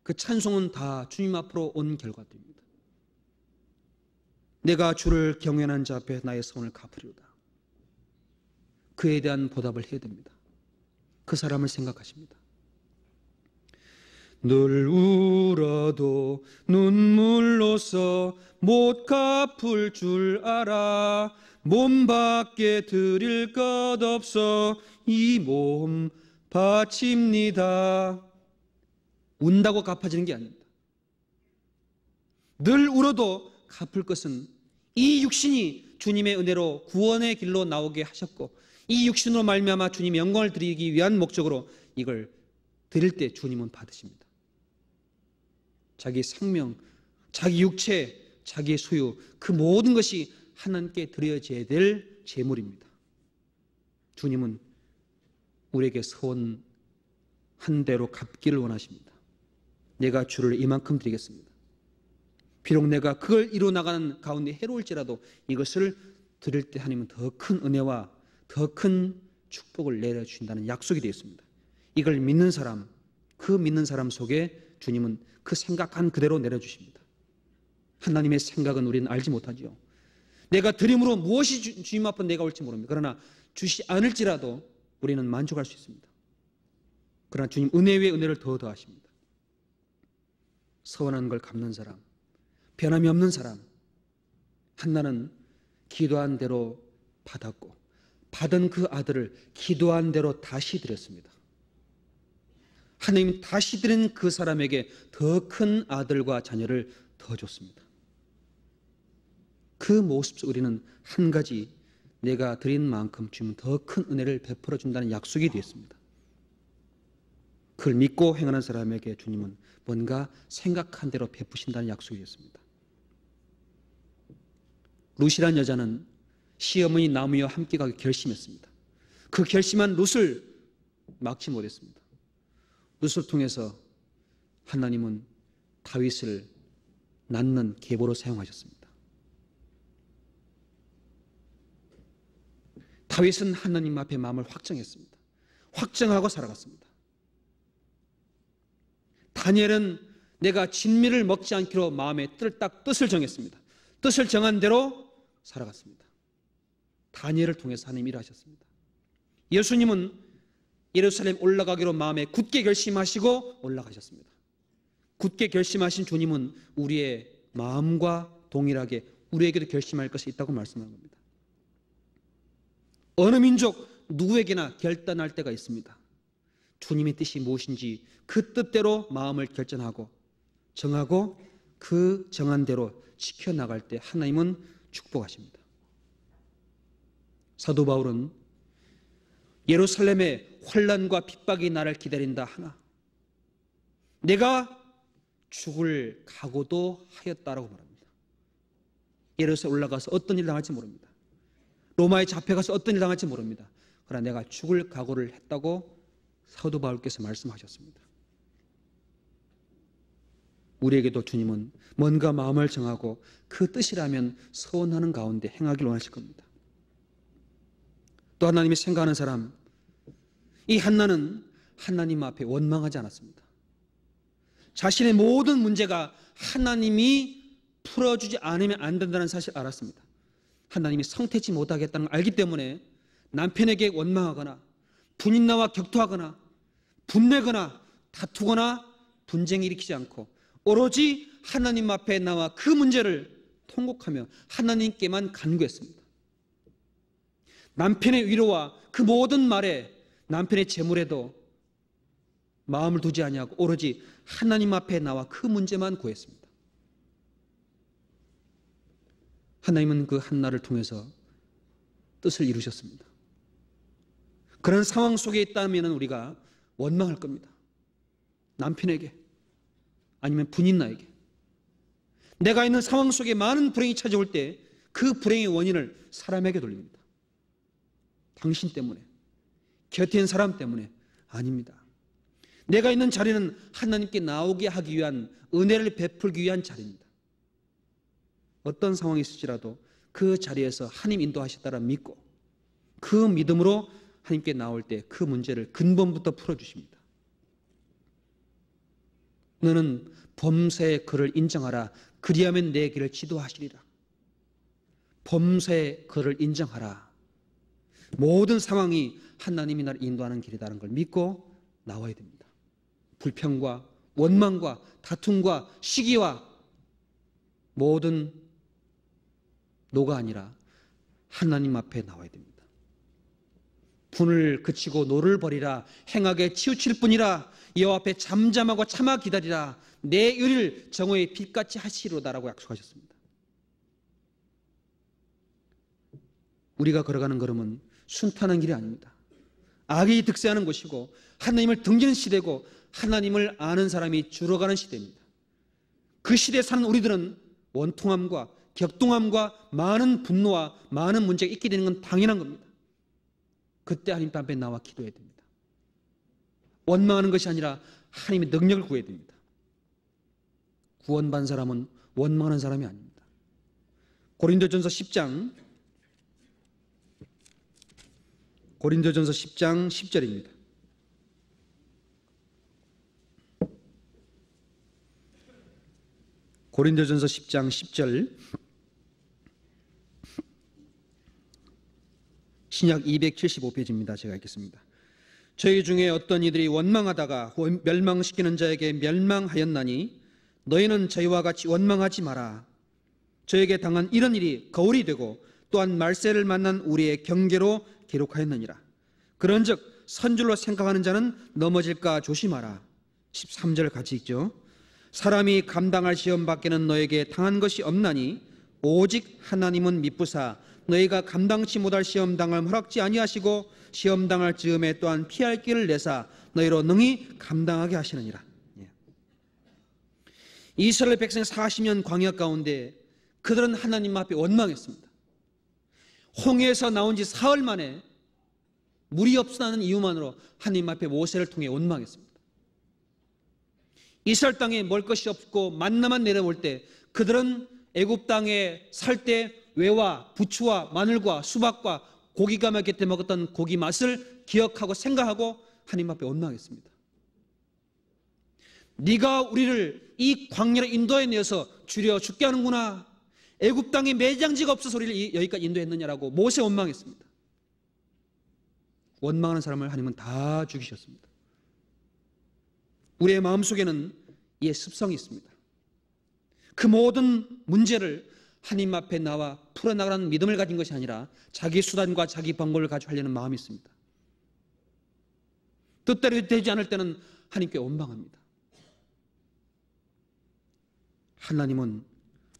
그 찬송은 다 주님 앞으로 온 결과들입니다. 내가 주를 경외하는 자 앞에 나의 선을 갚으리로다. 그에 대한 보답을 해야 됩니다. 그 사람을 생각하십니다. 늘 울어도 눈물로써 못 갚을 줄 알아. 몸 밖에 드릴 것 없어 이 몸 바칩니다. 운다고 갚아지는 게 아닙니다. 늘 울어도 갚을 것은 이 육신이 주님의 은혜로 구원의 길로 나오게 하셨고, 이 육신으로 말미암아 주님의 영광을 드리기 위한 목적으로 이걸 드릴 때 주님은 받으십니다. 자기 생명, 자기 육체, 자기의 소유, 그 모든 것이 하나님께 드려져야 될 제물입니다. 주님은 우리에게 서원한 대로 갚기를 원하십니다. 내가 주를 이만큼 드리겠습니다. 비록 내가 그걸 이루어나가는 가운데 해로울지라도 이것을 드릴 때 하나님은 더 큰 은혜와 더 큰 축복을 내려주신다는 약속이 되어 있습니다. 이걸 믿는 사람, 그 믿는 사람 속에 주님은 그 생각한 그대로 내려주십니다. 하나님의 생각은 우리는 알지 못하지요. 내가 드림으로 무엇이 주님 앞에 내가 올지 모릅니다. 그러나 주시 않을지라도 우리는 만족할 수 있습니다. 그러나 주님 은혜 위에 은혜를 더 더하십니다. 서원한 걸 갚는 사람, 변함이 없는 사람, 한나는 기도한 대로 받았고 받은 그 아들을 기도한 대로 다시 드렸습니다. 하나님이 다시 드린 그 사람에게 더 큰 아들과 자녀를 더 줬습니다. 그 모습 속 우리는 한 가지, 내가 드린 만큼 주면 더 큰 은혜를 베풀어 준다는 약속이 되었습니다. 그걸 믿고 행하는 사람에게 주님은 뭔가 생각한 대로 베푸신다는 약속이 되었습니다. 룻이란 여자는 시어머니 나오미와 함께 가기 결심했습니다. 그 결심한 룻을 막지 못했습니다. 룻을 통해서 하나님은 다윗을 낳는 계보로 사용하셨습니다. 다윗은 하나님 앞에 마음을 확정했습니다. 확정하고 살아갔습니다. 다니엘은 내가 진미를 먹지 않기로 마음에 뜻을 정했습니다. 뜻을 정한 대로 살아갔습니다. 다니엘을 통해서 하나님 일하셨습니다. 예수님은 예루살렘 올라가기로 마음에 굳게 결심하시고 올라가셨습니다. 굳게 결심하신 주님은 우리의 마음과 동일하게 우리에게도 결심할 것이 있다고 말씀한 겁니다. 어느 민족 누구에게나 결단할 때가 있습니다. 주님의 뜻이 무엇인지 그 뜻대로 마음을 결정하고 정하고 그 정한 대로 지켜나갈 때 하나님은 축복하십니다. 사도 바울은 예루살렘의 환난과 핍박이 나를 기다린다 하나 내가 죽을 각오도 하였다라고 말합니다. 예루살렘 올라가서 어떤 일 당할지 모릅니다. 로마에 잡혀가서 어떤 일 당할지 모릅니다. 그러나 내가 죽을 각오를 했다고 사도 바울께서 말씀하셨습니다. 우리에게도 주님은 뭔가 마음을 정하고 그 뜻이라면 서원하는 가운데 행하기를 원하실 겁니다. 또 하나님이 생각하는 사람, 이 한나는 하나님 앞에 원망하지 않았습니다. 자신의 모든 문제가 하나님이 풀어주지 않으면 안 된다는 사실을 알았습니다. 하나님이 성태치 못하겠다는 걸 알기 때문에 남편에게 원망하거나 분인나와 격투하거나 분내거나 다투거나 분쟁을 일으키지 않고 오로지 하나님 앞에 나와 그 문제를 통곡하며 하나님께만 간구했습니다. 남편의 위로와 그 모든 말에 남편의 재물에도 마음을 두지 아니하고 오로지 하나님 앞에 나와 그 문제만 구했습니다. 하나님은 그 한나를 통해서 뜻을 이루셨습니다. 그런 상황 속에 있다면 우리가 원망할 겁니다. 남편에게 아니면 분인나에게. 내가 있는 상황 속에 많은 불행이 찾아올 때 그 불행의 원인을 사람에게 돌립니다. 당신 때문에, 곁에 있는 사람 때문에 아닙니다. 내가 있는 자리는 하나님께 나오게 하기 위한 은혜를 베풀기 위한 자리입니다. 어떤 상황이 있을지라도 그 자리에서 하나님 인도하셨다라 믿고 그 믿음으로 하나님께 나올 때 그 문제를 근본부터 풀어주십니다. 너는 범사의 그를 인정하라. 그리하면 내 길을 지도하시리라. 범사에 그를 인정하라. 모든 상황이 하나님이 나를 인도하는 길이라는 걸 믿고 나와야 됩니다. 불평과 원망과 다툼과 시기와 모든 노가 아니라 하나님 앞에 나와야 됩니다. 분을 그치고 노를 버리라. 행하게 치우칠 뿐이라. 여호와 앞에 잠잠하고 참아 기다리라. 내 의를 정오의 빛같이 하시리로다라고 약속하셨습니다. 우리가 걸어가는 걸음은 순탄한 길이 아닙니다. 악이 득세하는 곳이고 하나님을 등지는 시대고 하나님을 아는 사람이 줄어가는 시대입니다. 그 시대에 사는 우리들은 원통함과 격동함과 많은 분노와 많은 문제가 있게 되는 건 당연한 겁니다. 그때 하나님 앞에 나와 기도해야 됩니다. 원망하는 것이 아니라 하나님의 능력을 구해야 됩니다. 구원받은 사람은 원망하는 사람이 아닙니다. 고린도전서 10장 10절입니다. 고린도전서 10장 10절, 신약 275페이지입니다. 제가 읽겠습니다. 저희 중에 어떤 이들이 원망하다가 멸망시키는 자에게 멸망하였나니 너희는 저희와 같이 원망하지 마라. 저에게 당한 이런 일이 거울이 되고 또한 말세를 만난 우리의 경계로 기록하였느니라. 그런즉 선줄로 생각하는 자는 넘어질까 조심하라. 13절 같이 읽죠. 사람이 감당할 시험 밖에는 너에게 당한 것이 없나니 오직 하나님은 미쁘사 너희가 감당치 못할 시험 당을 허락지 아니하시고 시험 당할 즈음에 또한 피할 길을 내사 너희로 능히 감당하게 하시느니라. 이스라엘 백성 40년 광야 가운데 그들은 하나님 앞에 원망했습니다. 홍해에서 나온 지 사흘 만에 물이 없다는 이유만으로 하나님 앞에 모세를 통해 원망했습니다. 이스라엘 땅에 먹을 것이 없고 만나만 내려올 때 그들은 애굽 땅에 살 때 외와 부추와 마늘과 수박과 고기가 먹을 때 먹었던 고기 맛을 기억하고 생각하고 하나님 앞에 원망했습니다. 네가 우리를 이 광야로 인도해 내어서 주려 죽게 하는구나. 애굽 땅에 매장지가 없어서 우리를 여기까지 인도했느냐라고 모세 원망했습니다. 원망하는 사람을 하나님은 다 죽이셨습니다. 우리의 마음속에는 이 습성이 있습니다. 그 모든 문제를 하나님 앞에 나와 풀어나가는 믿음을 가진 것이 아니라 자기 수단과 자기 방법을 가지고 하려는 마음이 있습니다. 뜻대로 되지 않을 때는 하나님께 원망합니다. 하나님은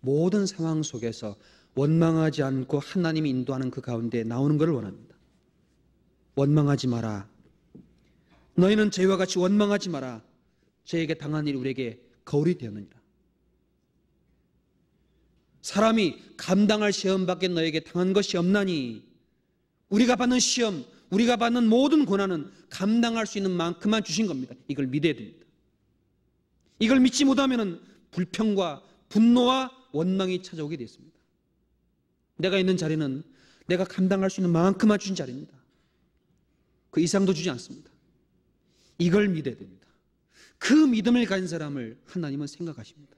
모든 상황 속에서 원망하지 않고 하나님이 인도하는 그 가운데 나오는 것을 원합니다. 원망하지 마라. 너희는 저희와 같이 원망하지 마라. 저에게 당한 일이 우리에게 거울이 되었느니라. 사람이 감당할 시험 밖에 너에게 당한 것이 없나니 우리가 받는 시험, 우리가 받는 모든 고난은 감당할 수 있는 만큼만 주신 겁니다. 이걸 믿어야 됩니다. 이걸 믿지 못하면 불평과 분노와 원망이 찾아오게 되어 있습니다. 내가 있는 자리는 내가 감당할 수 있는 만큼만 주신 자리입니다. 그 이상도 주지 않습니다. 이걸 믿어야 됩니다. 그 믿음을 가진 사람을 하나님은 생각하십니다.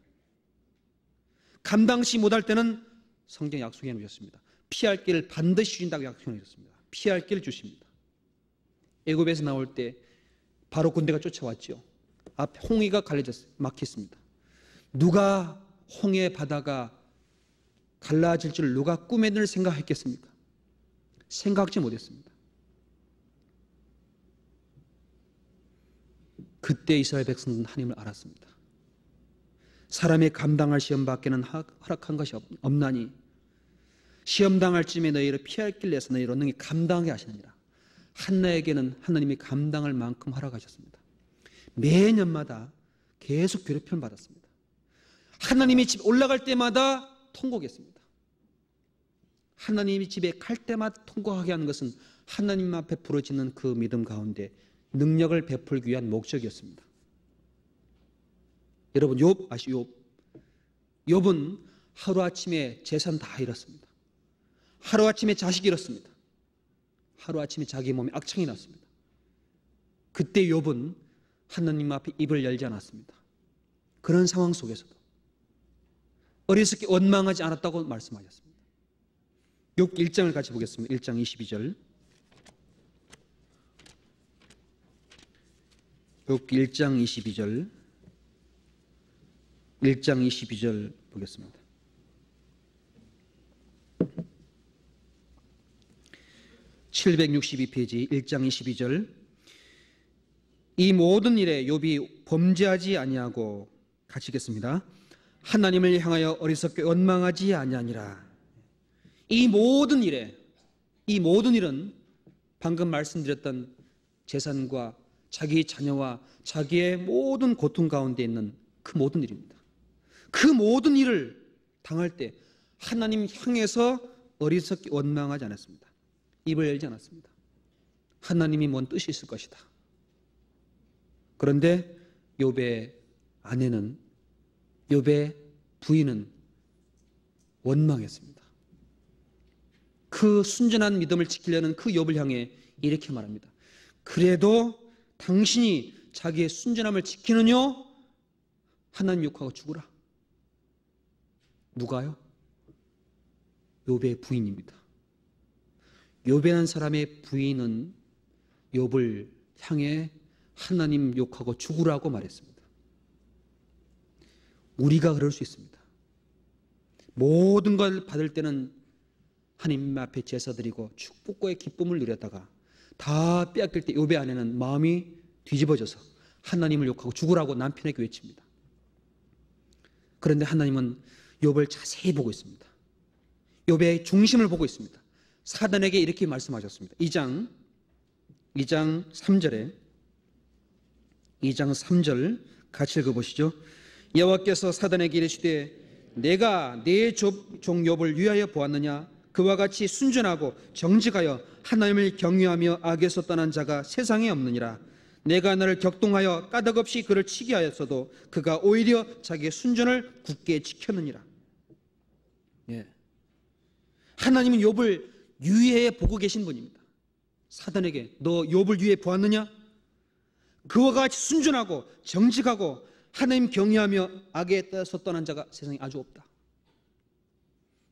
감당시 못할 때는 성경 약속해 놓으셨습니다. 피할 길을 반드시 주신다고 약속해 놓으셨습니다. 피할 길을 주십니다. 애굽에서 나올 때 바로 군대가 쫓아왔죠. 앞에 홍해가 갈라졌어요. 막혔습니다. 누가 홍해 바다가 갈라질 줄 누가 꿈에 늘 생각했겠습니까? 생각지 못했습니다. 그때 이스라엘 백성은 하나님을 알았습니다. 사람의 감당할 시험 밖에는 허락한 것이 없나니 시험 당할 쯤에 너희를 피할 길 내서 너희로 능히 감당하게 하시느니라. 한나에게는 하나님이 감당할 만큼 허락하셨습니다. 매년마다 계속 괴롭힘을 받았습니다. 하나님이 집 올라갈 때마다 통곡했습니다. 하나님이 집에 갈 때마다 통곡하게 하는 것은 하나님 앞에 부러지는 그 믿음 가운데 능력을 베풀기 위한 목적이었습니다. 여러분 욥 아시죠? 욥은 하루아침에 재산 다 잃었습니다. 하루아침에 자식 잃었습니다. 하루아침에 자기 몸에 악창이 났습니다. 그때 욥은 하나님 앞에 입을 열지 않았습니다. 그런 상황 속에서도 어리석게 원망하지 않았다고 말씀하셨습니다. 욥기 1장을 같이 보겠습니다. 1장 22절. 욥기 1장 22절. 1장 22절 보겠습니다. (762페이지) 1장 22절. 이 모든 일에 욥이 범죄하지 아니하고, 같이 읽겠습니다. 하나님을 향하여 어리석게 원망하지 아니하니라. 이 모든 일은 방금 말씀드렸던 재산과 자기 자녀와 자기의 모든 고통 가운데 있는 그 모든 일입니다. 그 모든 일을 당할 때 하나님 향해서 어리석게 원망하지 않았습니다. 입을 열지 않았습니다. 하나님이 뭔 뜻이 있을 것이다. 그런데 욥의 아내는, 욥의 부인은 원망했습니다. 그 순전한 믿음을 지키려는 그 욥을 향해 이렇게 말합니다. 그래도 당신이 자기의 순전함을 지키느뇨? 하나님 욕하고 죽으라. 누가요? 욥의 부인입니다. 욥이라는 사람의 부인은 욥을 향해 하나님 욕하고 죽으라고 말했습니다. 우리가 그럴 수 있습니다. 모든 걸 받을 때는 하나님 앞에 제사 드리고 축복과의 기쁨을 누렸다가 다 빼앗길 때 욥의 아내는 마음이 뒤집어져서 하나님을 욕하고 죽으라고 남편에게 외칩니다. 그런데 하나님은 욥을 자세히 보고 있습니다. 욥의 중심을 보고 있습니다. 사단에게 이렇게 말씀하셨습니다. 2장 3절에 2장 3절 같이 읽어보시죠. 여호와께서 사단에게 이르시되 내가 내 종 욥을 위하여 보았느냐? 그와 같이 순전하고 정직하여 하나님을 경외하며 악에서 떠난 자가 세상에 없느니라. 내가 나를 격동하여 까닭없이 그를 치게 하였어도 그가 오히려 자기의 순전을 굳게 지켰느니라. 예. 하나님은 욥을 유의해 보고 계신 분입니다. 사단에게 너 욥을 유의해 보았느냐? 그와 같이 순전하고 정직하고 하나님 경외하며 악에서 떠난 자가 세상에 아주 없다.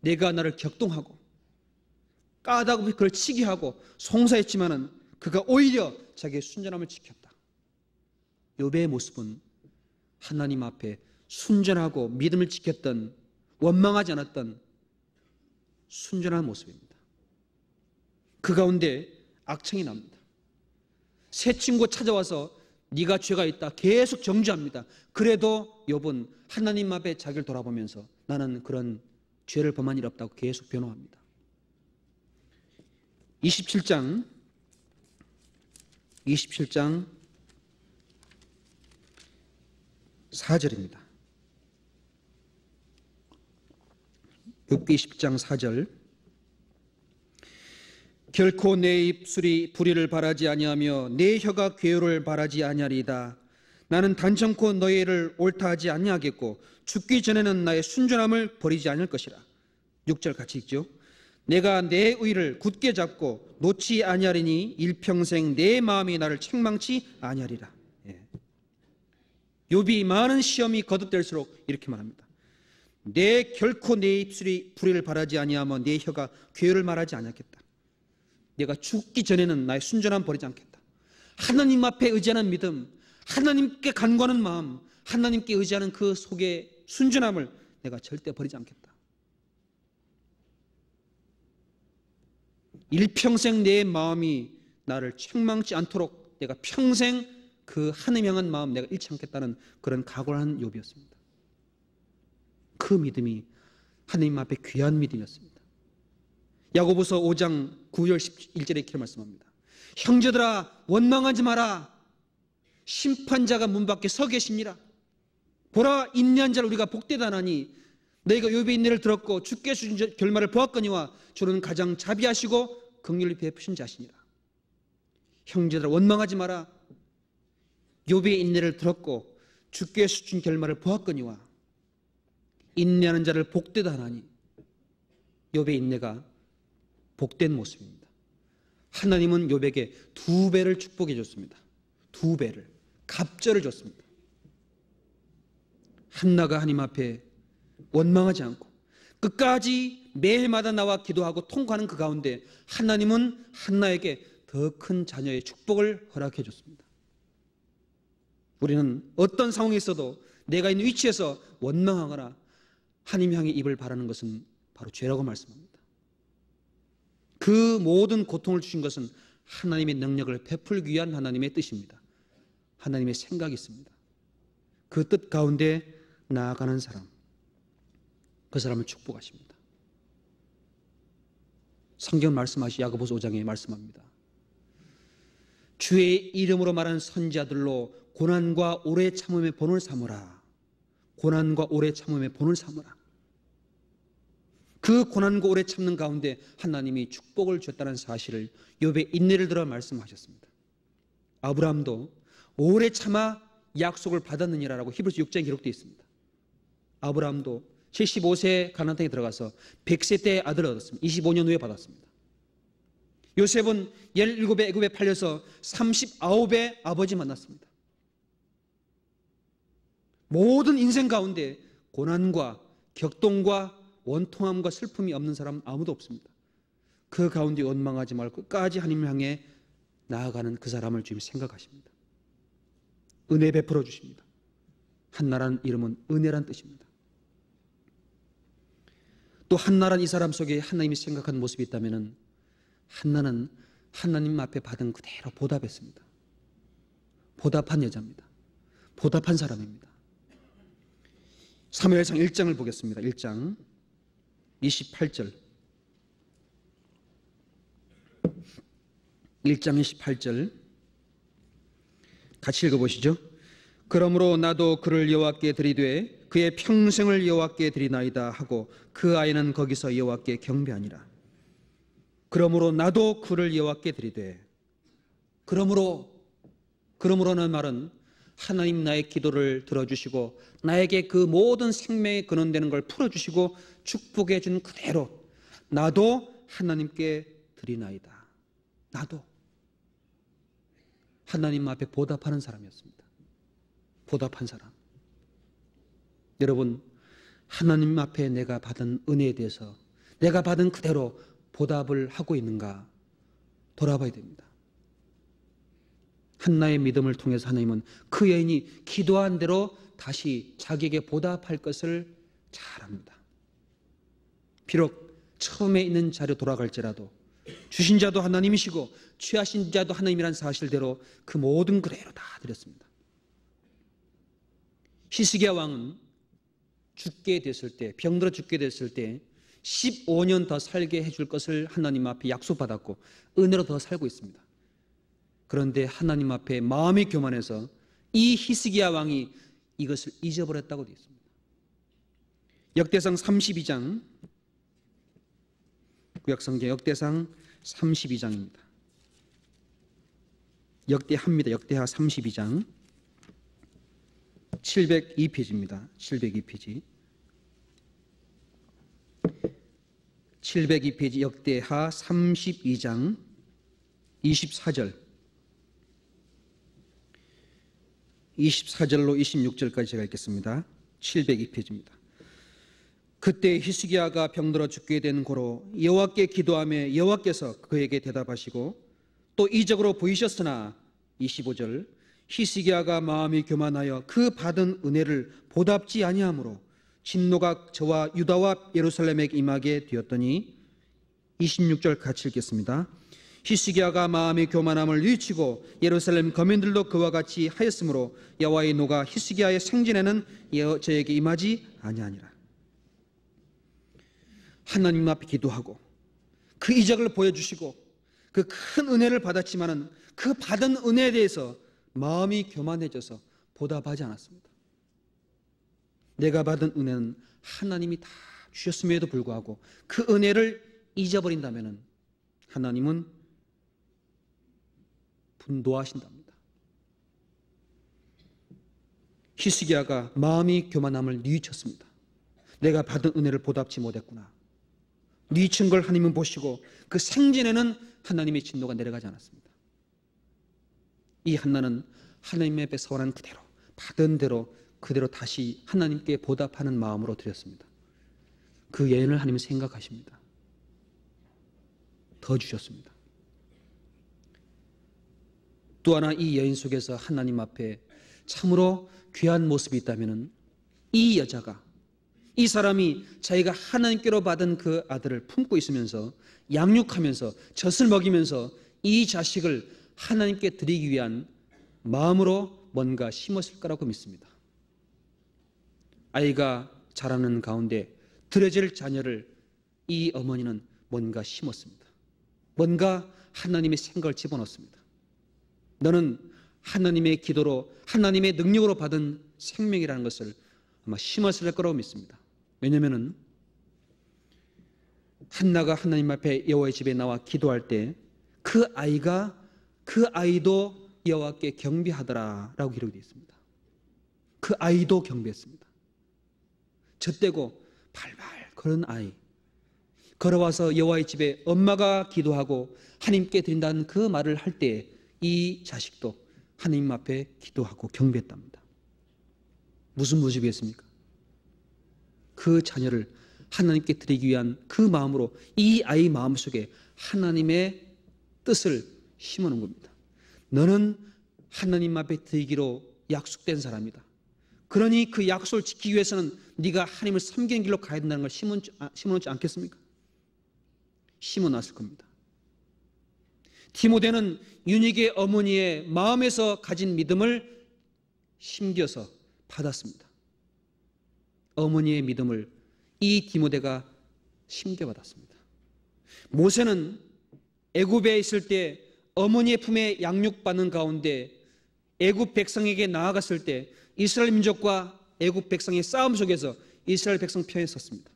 내가 나를 격동하고 까닭없이 그를 치게 하고 송사했지만은 그가 오히려 자기의 순전함을 지켰다. 욥의 모습은 하나님 앞에 순전하고 믿음을 지켰던, 원망하지 않았던 순전한 모습입니다. 그 가운데 악청이 납니다. 새 친구 찾아와서 네가 죄가 있다 계속 정죄합니다. 그래도 욥은 하나님 앞에 자기를 돌아보면서 나는 그런 죄를 범한 일 없다고 계속 변호합니다. 27장 4절입니다. 욥기 20장 4절. 결코 내 입술이 불의를 바라지 아니하며 내 혀가 괴로를 바라지 아니하리이다. 나는 단정코 너의 일을 옳다 하지 아니하겠고 죽기 전에는 나의 순전함을 버리지 않을 것이라. 6절 같이 읽죠. 내가 내 의를 굳게 잡고 놓지 아니하리니 일평생 내 마음이 나를 책망치 아니하리라. 예. 욥이 많은 시험이 거듭될수록 이렇게 말합니다. 결코 내 입술이 불의를 바라지 아니하며 내 혀가 괴를 말하지 않겠다. 내가 죽기 전에는 나의 순전함 버리지 않겠다. 하나님 앞에 의지하는 믿음, 하나님께 간구하는 마음, 하나님께 의지하는 그 속의 순전함을 내가 절대 버리지 않겠다. 일평생 내 마음이 나를 책망치 않도록 내가 평생 그 하나님 향한 마음 내가 잃지 않겠다는 그런 각오를 한 욥이었습니다. 그 믿음이 하나님 앞에 귀한 믿음이었습니다. 야고보서 5장 9절 11절에 이렇게 말씀합니다. 형제들아 원망하지 마라. 심판자가 문 밖에 서 계시니라. 보라 인내한 자를 우리가 복되다 하나니 너희가 욥의 인내를 들었고 주께서 주신 결말을 보았거니와 주는 가장 자비하시고 긍휼히 베푸신 자시니라. 형제들아 원망하지 마라. 욥의 인내를 들었고 주께서 주신 결말을 보았거니와 인내하는 자를 복되다 하나니 욥의 인내가 복된 모습입니다. 하나님은 욥에게 2배를 축복해 줬습니다. 2배를 갑절을 줬습니다. 한나가 하나님 앞에 원망하지 않고 끝까지 매일마다 나와 기도하고 통과하는 그 가운데 하나님은 한나에게 더 큰 자녀의 축복을 허락해 줬습니다. 우리는 어떤 상황에 있어도 내가 있는 위치에서 원망하거나 하나님 향해 입을 바라는 것은 바로 죄라고 말씀합니다. 그 모든 고통을 주신 것은 하나님의 능력을 베풀기 위한 하나님의 뜻입니다. 하나님의 생각이 있습니다. 그 뜻 가운데 나아가는 사람, 그 사람을 축복하십니다. 성경 말씀하시 야고보서 5장에 말씀합니다. 주의 이름으로 말하는 선지자들로 고난과 오래 참음의 본을 삼으라. 고난과 오래 참음의 본을 삼으라. 그 고난과 오래 참는 가운데 하나님이 축복을 주었다는 사실을 욥의 인내를 들어 말씀하셨습니다. 아브라함도 오래 참아 약속을 받았느니라라고 히브리서 6장에 기록되어 있습니다. 아브라함도 75세 가나안 땅에 들어가서 100세 때 아들을 얻었습니다. 25년 후에 받았습니다. 요셉은 17에 애굽에 팔려서 39에 아버지 만났습니다. 모든 인생 가운데 고난과 격동과 원통함과 슬픔이 없는 사람은 아무도 없습니다. 그 가운데 원망하지 말고 끝까지 하나님을 향해 나아가는 그 사람을 주님 생각하십니다. 은혜 베풀어 주십니다. 한나라는 이름은 은혜란 뜻입니다. 또 한나란 이 사람 속에 하나님이 생각한 모습이 있다면 한나는 하나님 앞에 받은 그대로 보답했습니다. 보답한 여자입니다. 보답한 사람입니다. 사무엘상 1장을 보겠습니다. 1장 28절 1장 28절 같이 읽어보시죠. 그러므로 나도 그를 여호와께 드리되 그의 평생을 여호와께 드리나이다 하고 그 아이는 거기서 여호와께 경배하니라. 그러므로 나도 그를 여호와께 드리되, 그러므로는 말은 하나님 나의 기도를 들어주시고 나에게 그 모든 생명의 근원되는 걸 풀어주시고 축복해 준 그대로 나도 하나님께 드리나이다. 나도 하나님 앞에 보답하는 사람이었습니다. 보답한 사람. 여러분, 하나님 앞에 내가 받은 은혜에 대해서 내가 받은 그대로 보답을 하고 있는가 돌아봐야 됩니다. 한나의 믿음을 통해서 하나님은 그 여인이 기도한 대로 다시 자기에게 보답할 것을 잘 압니다. 비록 처음에 있는 자리로 돌아갈지라도 주신 자도 하나님이시고 취하신 자도 하나님이라는 사실대로 그 모든 그대로 다 드렸습니다. 히스기야 왕은 죽게 됐을 때, 병들어 죽게 됐을 때 15년 더 살게 해줄 것을 하나님 앞에 약속받았고 은혜로 더 살고 있습니다. 그런데 하나님 앞에 마음이 교만해서 이 히스기야 왕이 이것을 잊어버렸다고 되어 있습니다. 역대상 32장, 구약성경 역대상 32장입니다. 역대하입니다. 역대하 32장 702페이지입니다. 702페이지 702페이지 역대하 32장 24절 24절로 26절까지 제가 읽겠습니다. 702페이지입니다. 그때 히스기야가 병들어 죽게 된 고로 여호와께 기도하며 여호와께서 그에게 대답하시고 또 이적으로 보이셨으나 25절 히스기야가 마음이 교만하여 그 받은 은혜를 보답지 아니하므로 진노가 저와 유다와 예루살렘에게 임하게 되었더니 26절 같이 읽겠습니다. 히스기야가 마음이 교만함을 뉘우치고 예루살렘 거민들도 그와 같이 하였으므로 여호와의 노가 히스기야의 생전에는 저에게 임하지 아니하니라. 하나님 앞에 기도하고 그 이적을 보여주시고 그 큰 은혜를 받았지만은 그 받은 은혜에 대해서 마음이 교만해져서 보답하지 않았습니다. 내가 받은 은혜는 하나님이 다 주셨음에도 불구하고 그 은혜를 잊어버린다면 하나님은 분노하신답니다. 히스기야가 마음이 교만함을 뉘우쳤습니다. 내가 받은 은혜를 보답지 못했구나. 뉘우친 걸 하나님은 보시고 그 생전에는 하나님의 진노가 내려가지 않았습니다. 이 한나는 하나님 앞에 서원한 그대로 받은 대로 그대로 다시 하나님께 보답하는 마음으로 드렸습니다. 그 여인을 하나님은 생각하십니다. 더 주셨습니다. 또 하나 이 여인 속에서 하나님 앞에 참으로 귀한 모습이 있다면 이 여자가, 이 사람이 자기가 하나님께로 받은 그 아들을 품고 있으면서 양육하면서 젖을 먹이면서 이 자식을 하나님께 드리기 위한 마음으로 뭔가 심었을 거라고 믿습니다. 아이가 자라는 가운데 드려질 자녀를 이 어머니는 뭔가 심었습니다. 뭔가 하나님의 생각을 집어넣습니다. 너는 하나님의 기도로, 하나님의 능력으로 받은 생명이라는 것을 아마 심었을 거라고 믿습니다. 왜냐하면 한나가 하나님 앞에 여호와의 집에 나와 기도할 때 그 아이도 여호와께 경배하더라라고 기록이 되어 있습니다. 그 아이도 경배했습니다. 젖대고 발발 그런 아이, 걸어와서 여호와의 집에 엄마가 기도하고 하나님께 드린다는 그 말을 할 때 이 자식도 하나님 앞에 기도하고 경배했답니다. 무슨 모습이었습니까? 그 자녀를 하나님께 드리기 위한 그 마음으로 이 아이 마음속에 하나님의 뜻을 심어놓은 겁니다. 너는 하나님 앞에 드리기로 약속된 사람이다. 그러니 그 약속을 지키기 위해서는 네가 하나님을 섬기는 길로 가야 된다는 걸 심어놓지 않겠습니까? 심어놨을 겁니다. 디모데는 유니게 어머니의 마음에서 가진 믿음을 심겨서 받았습니다. 어머니의 믿음을 이 디모데가 심겨받았습니다. 모세는 애굽에 있을 때 어머니의 품에 양육받는 가운데 애굽 백성에게 나아갔을 때 이스라엘 민족과 애굽 백성의 싸움 속에서 이스라엘 백성 편에 섰습니다.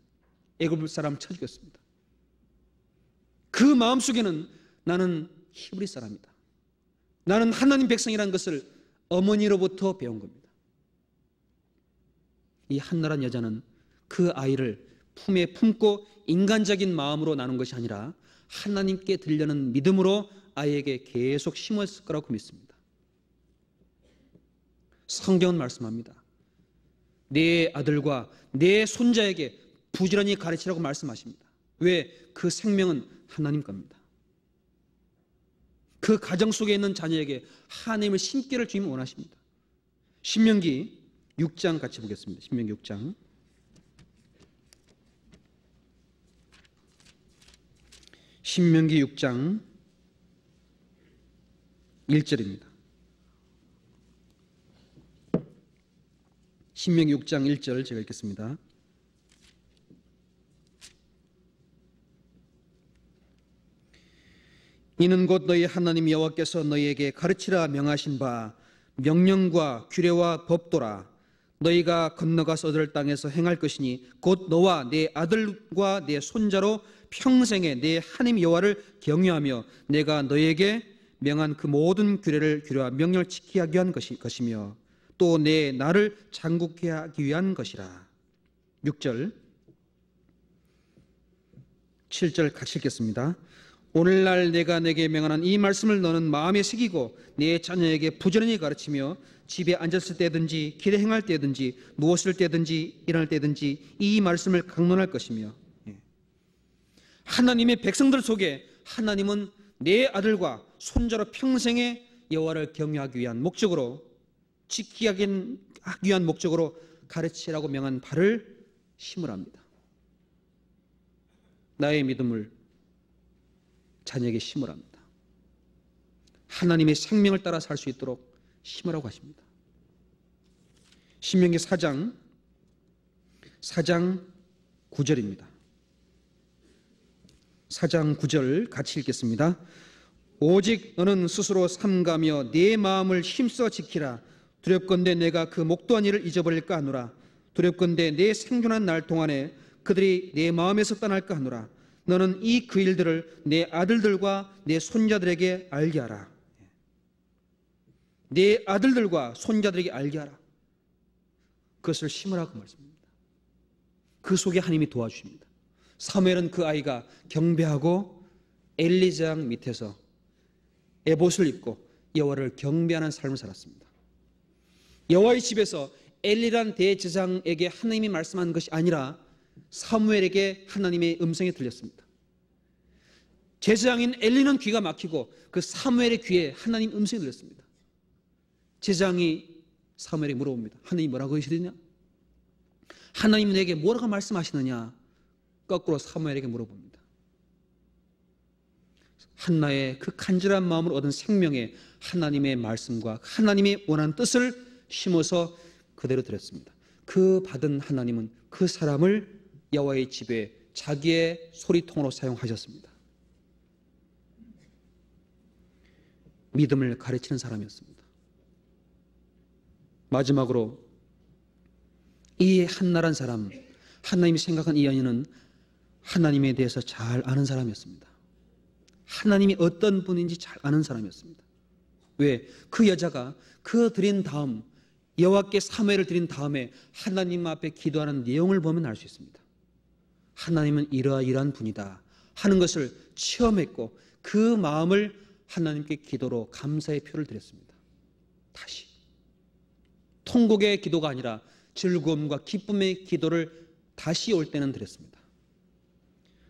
애굽 사람 쳐 죽였습니다. 그 마음속에는 나는 히브리 사람이다. 나는 하나님 백성이라는 것을 어머니로부터 배운 겁니다. 이 한나란 여자는 그 아이를 품에 품고 인간적인 마음으로 나눈 것이 아니라 하나님께 드리려는 믿음으로 아이에게 계속 심었을 거라고 믿습니다. 성경은 말씀합니다. 내 아들과 내 손자에게 부지런히 가르치라고 말씀하십니다. 왜? 그 생명은 하나님 겁니다. 그 가정 속에 있는 자녀에게 하나님을 심기를 주님 원하십니다. 신명기 6장 같이 보겠습니다. 신명기 6장. 신명기 6장 1절입니다. 신명기 6장 1절 제가 읽겠습니다. 이는 곧 너희 하나님 여호와께서 너희에게 가르치라 명하신 바 명령과 규례와 법도라. 너희가 건너가서 얻을 땅에서 행할 것이니 곧 너와 내 아들과 내 손자로 평생에 내 하나님 여호와를 경외하며 내가 너희에게 명한 그 모든 규례와 명령을 지키게 하기 위한 것이며 또 내 나를 장국케 하기 위한 것이라. 6절 7절 같이 읽겠습니다. 오늘날 내가 내게 명하는 이 말씀을 너는 마음에 새기고 내 자녀에게 부지런히 가르치며 집에 앉았을 때든지 길에 행할 때든지 누웠을 때든지 일어날 때든지 이 말씀을 강론할 것이며. 하나님의 백성들 속에 하나님은 내 아들과 손자로 평생에 여호와를 경외하기 위한 목적으로, 지키기 위한 목적으로 가르치라고 명한 바를 심으랍니다. 나의 믿음을 자녀에게 심으랍니다. 하나님의 생명을 따라 살 수 있도록 심으라고 하십니다. 신명기 4장 9절입니다. 4장 9절 같이 읽겠습니다. 오직 너는 스스로 삼가며 네 마음을 힘써 지키라. 두렵건대 내가 그 목도한 일을 잊어버릴까 하노라. 두렵건대 내 생존한 날 동안에 그들이 내 마음에서 떠날까 하노라. 너는 이 그 일들을 내 아들들과 내 손자들에게 알게 하라. 내 아들들과 손자들에게 알게 하라. 그것을 심으라고 말씀합니다. 그 속에 하나님이 도와주십니다. 사무엘은 그 아이가 경배하고 엘리장 밑에서 에봇을 입고 여호와를 경배하는 삶을 살았습니다. 여호와의 집에서 엘리란 대제사장에게 하나님이 말씀한 것이 아니라 사무엘에게 하나님의 음성이 들렸습니다. 제사장인 엘리는 귀가 막히고 그 사무엘의 귀에 하나님 음성이 들렸습니다. 제사장이 사무엘에게 물어봅니다. 하나님 뭐라고 하시느냐? 하나님 내게 뭐라고 말씀하시느냐? 거꾸로 사무엘에게 물어봅니다. 한나의 그 간절한 마음을 얻은 생명에 하나님의 말씀과 하나님의 원하는 뜻을 심어서 그대로 드렸습니다. 그 받은 하나님은 그 사람을 여호와의 집에 자기의 소리통으로 사용하셨습니다. 믿음을 가르치는 사람이었습니다. 마지막으로 이 한나란 사람, 하나님이 생각한 이 여인은 하나님에 대해서 잘 아는 사람이었습니다. 하나님이 어떤 분인지 잘 아는 사람이었습니다. 왜? 그 여자가 그 드린 다음, 여호와께 사무엘을 드린 다음에 하나님 앞에 기도하는 내용을 보면 알 수 있습니다. 하나님은 이러이러한 분이다 하는 것을 체험했고 그 마음을 하나님께 기도로 감사의 표를 드렸습니다. 다시 통곡의 기도가 아니라 즐거움과 기쁨의 기도를 다시 올 때는 드렸습니다.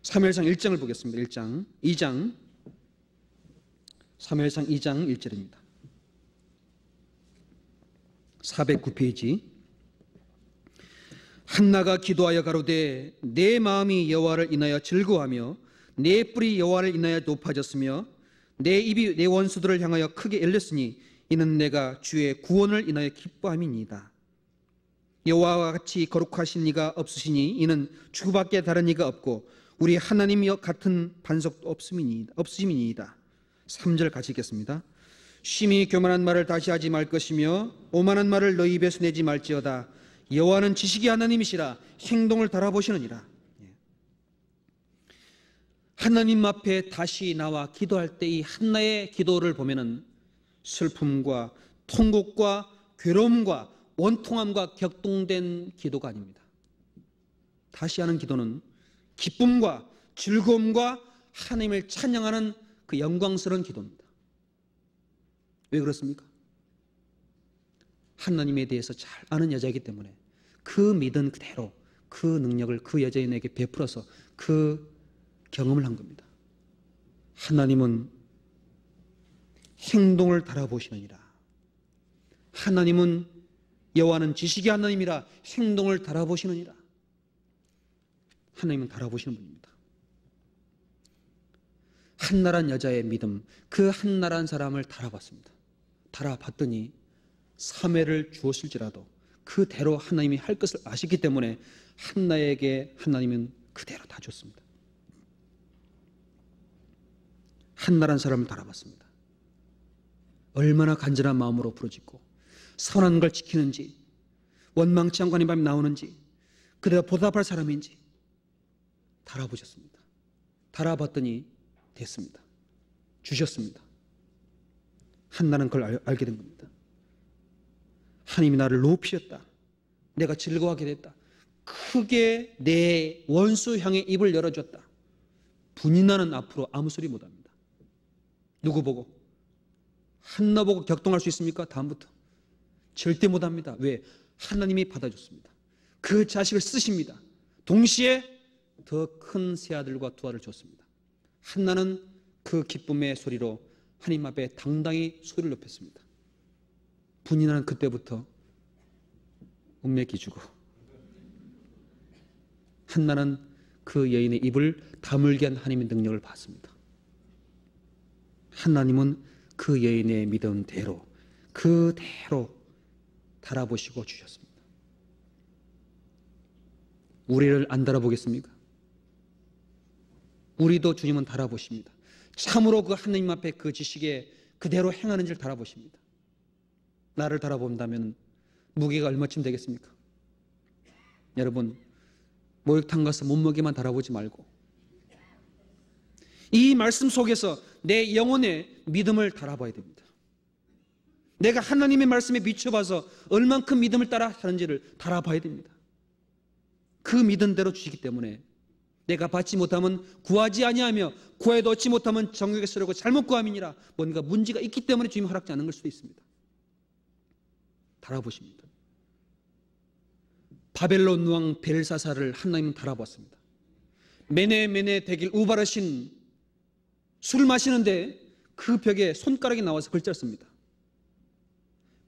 사무엘상 1장을 보겠습니다. 2장 사무엘상 2장 1절입니다. 409페이지. 한나가 기도하여 가로되 내 마음이 여호와를 인하여 즐거워하며 내 뿔이 여호와를 인하여 높아졌으며 내 입이 내 원수들을 향하여 크게 열렸으니 이는 내가 주의 구원을 인하여 기뻐함이니이다. 여호와와 같이 거룩하신 이가 없으시니 이는 주밖에 다른 이가 없고 우리 하나님이여 같은 반석도 없음이니이다. 3절 같이 읽겠습니다. 심히 교만한 말을 다시 하지 말 것이며 오만한 말을 너희 입에서 내지 말지어다. 여호와는 지식의 하나님이시라 행동을 달아보시느니라. 하나님 앞에 다시 나와 기도할 때 이 한나의 기도를 보면은 슬픔과 통곡과 괴로움과 원통함과 격동된 기도가 아닙니다. 다시 하는 기도는 기쁨과 즐거움과 하나님을 찬양하는 그 영광스러운 기도입니다. 왜 그렇습니까? 하나님에 대해서 잘 아는 여자이기 때문에 그 믿은 그대로 그 능력을 그 여자인에게 베풀어서 그 경험을 한 겁니다. 하나님은 행동을 달아보시느니라. 하나님은 여호와는 지식의 하나님이라 행동을 달아보시느니라. 하나님은 달아보시는 분입니다. 한나란 여자의 믿음, 그 한나란 사람을 달아봤습니다. 달아봤더니 사매를 주었을지라도 그대로 하나님이 할 것을 아시기 때문에 한나에게 하나님은 그대로 다 줬습니다. 한나란 사람을 달아봤습니다. 얼마나 간절한 마음으로 부르짖고 선한 걸 지키는지, 원망치 않고 하나님 밤에 나오는지, 그대가 보답할 사람인지 달아보셨습니다. 달아봤더니 됐습니다. 주셨습니다. 한나는 그걸 알게 된 겁니다. 하나님이 나를 높이셨다. 내가 즐거워하게 됐다. 크게 내 원수 향해 입을 열어줬다. 분이 나는 앞으로 아무 소리 못합니다. 누구 보고? 한나 보고 격동할 수 있습니까? 다음부터 절대 못합니다. 왜? 하나님이 받아줬습니다. 그 자식을 쓰십니다. 동시에 더 큰 새 아들과 두 아들을 줬습니다. 한나는 그 기쁨의 소리로 하나님 앞에 당당히 소리를 높였습니다. 분이 나는 그때부터 음맥 기주고 한나는 그 여인의 입을 다물게 한 하나님의 능력을 받습니다. 하나님은 그 여인의 믿음대로 그대로 달아보시고 주셨습니다. 우리를 안 달아보겠습니까? 우리도 주님은 달아보십니다. 참으로 그 하나님 앞에 그 지식에 그대로 행하는지를 달아보십니다. 나를 달아본다면 무게가 얼마쯤 되겠습니까? 여러분, 목욕탕 가서 몸무게만 달아보지 말고 이 말씀 속에서 내 영혼의 믿음을 달아봐야 됩니다. 내가 하나님의 말씀에 비춰봐서 얼만큼 믿음을 따라 사는지를 달아봐야 됩니다. 그 믿음대로 주시기 때문에 내가 받지 못하면 구하지 아니하며 구해도 얻지 못하면 정욕에 쓰려고 잘못 구함이니라. 뭔가 문제가 있기 때문에 주님이 허락지 않은 걸 수도 있습니다. 달아보십니다. 바벨론 왕 벨사사를 하나님은 달아보았습니다. 메네 데길 우바르신, 술을 마시는데 그 벽에 손가락이 나와서 글자를 씁니다.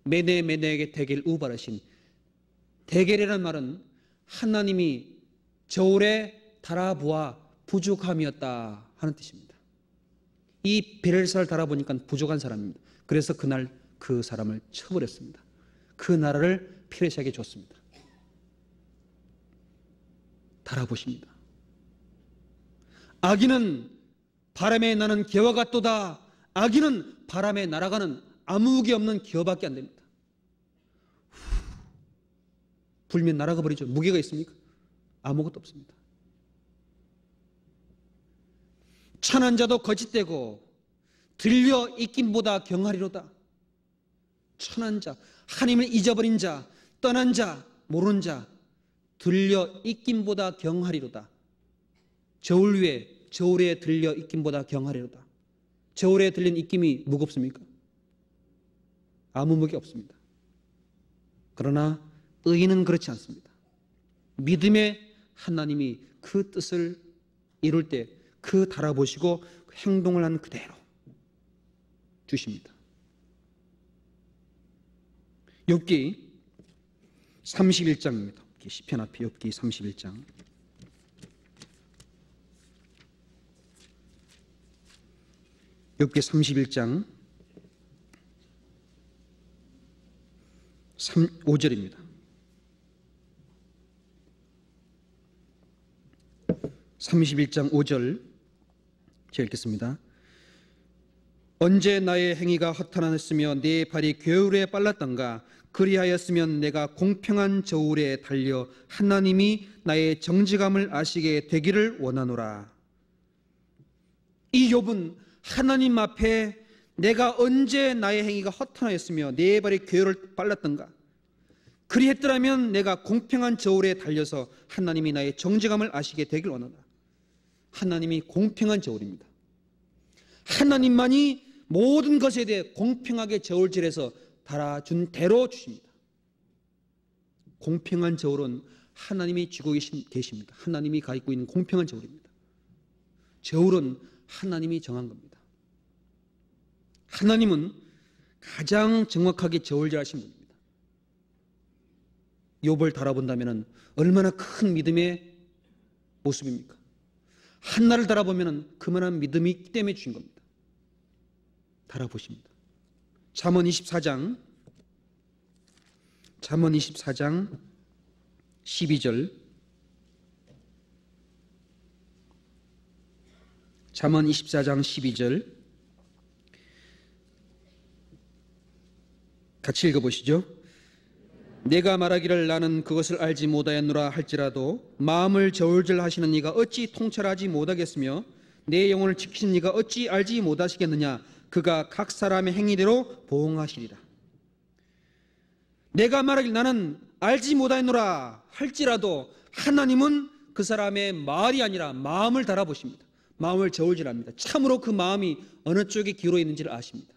메네 데길 우바르신. 데겔이라는 말은 하나님이 저울에 달아보아 부족함이었다 하는 뜻입니다. 이 벨사를 달아보니까 부족한 사람입니다. 그래서 그날 그 사람을 쳐버렸습니다. 그 나라를 페르시아에게 줬습니다. 달아보십니다. 악인은 바람에 나는 개와 같도다. 악인은 바람에 날아가는 아무개 없는 개밖에 안 됩니다. 불면 날아가 버리죠. 무게가 있습니까? 아무것도 없습니다. 천한 자도 거짓되고 들려 있김보다 경하리로다. 천한 자, 하나님을 잊어버린 자, 떠난 자, 모르는 자, 들려 있김보다 경하리로다. 저울에 들려 있김보다 경하리로다. 저울에 들린 입김이 무겁습니까? 아무 무게 없습니다. 그러나 의인은 그렇지 않습니다. 믿음의 하나님이 그 뜻을 이룰 때 그 달아보시고 행동을 한 그대로 주십니다. 욥기 31장입니다. 시편 앞에 욥기 31장. 욥기 31장 5절입니다. 31장 5절 제가 읽겠습니다. 언제 나의 행위가 허탄하였으며 내 발이 괴울에 빨랐던가. 그리하였으면 내가 공평한 저울에 달려 하나님이 나의 정직함을 아시게 되기를 원하노라. 이 욥은 하나님 앞에 내가 언제 나의 행위가 허탄하였으며 내 발이 괴울을 빨랐던가. 그리했더라면 내가 공평한 저울에 달려서 하나님이 나의 정직함을 아시게 되길 원하노라. 하나님이 공평한 저울입니다. 하나님만이 모든 것에 대해 공평하게 저울질해서 달아준 대로 주십니다. 공평한 저울은 하나님이 쥐고 계십니다. 하나님이 가지고 있는 공평한 저울입니다. 저울은 하나님이 정한 겁니다. 하나님은 가장 정확하게 저울질하신 분입니다. 욥을 달아본다면 얼마나 큰 믿음의 모습입니까? 한나를 달아보면 그만한 믿음이 있기 때문에 주신 겁니다. 달아보십니다. 잠언 24장 12절. 잠언 24장 12절 같이 읽어보시죠. 내가 말하기를 나는 그것을 알지 못하였노라 할지라도 마음을 저울질하시는 이가 어찌 통찰하지 못하겠으며 내 영혼을 지키시는 이가 어찌 알지 못하시겠느냐. 그가 각 사람의 행위대로 보응하시리라. 내가 말하기를 나는 알지 못하였노라 할지라도 하나님은 그 사람의 말이 아니라 마음을 달아보십니다. 마음을 저울질합니다. 참으로 그 마음이 어느 쪽에 기울어 있는지를 아십니다.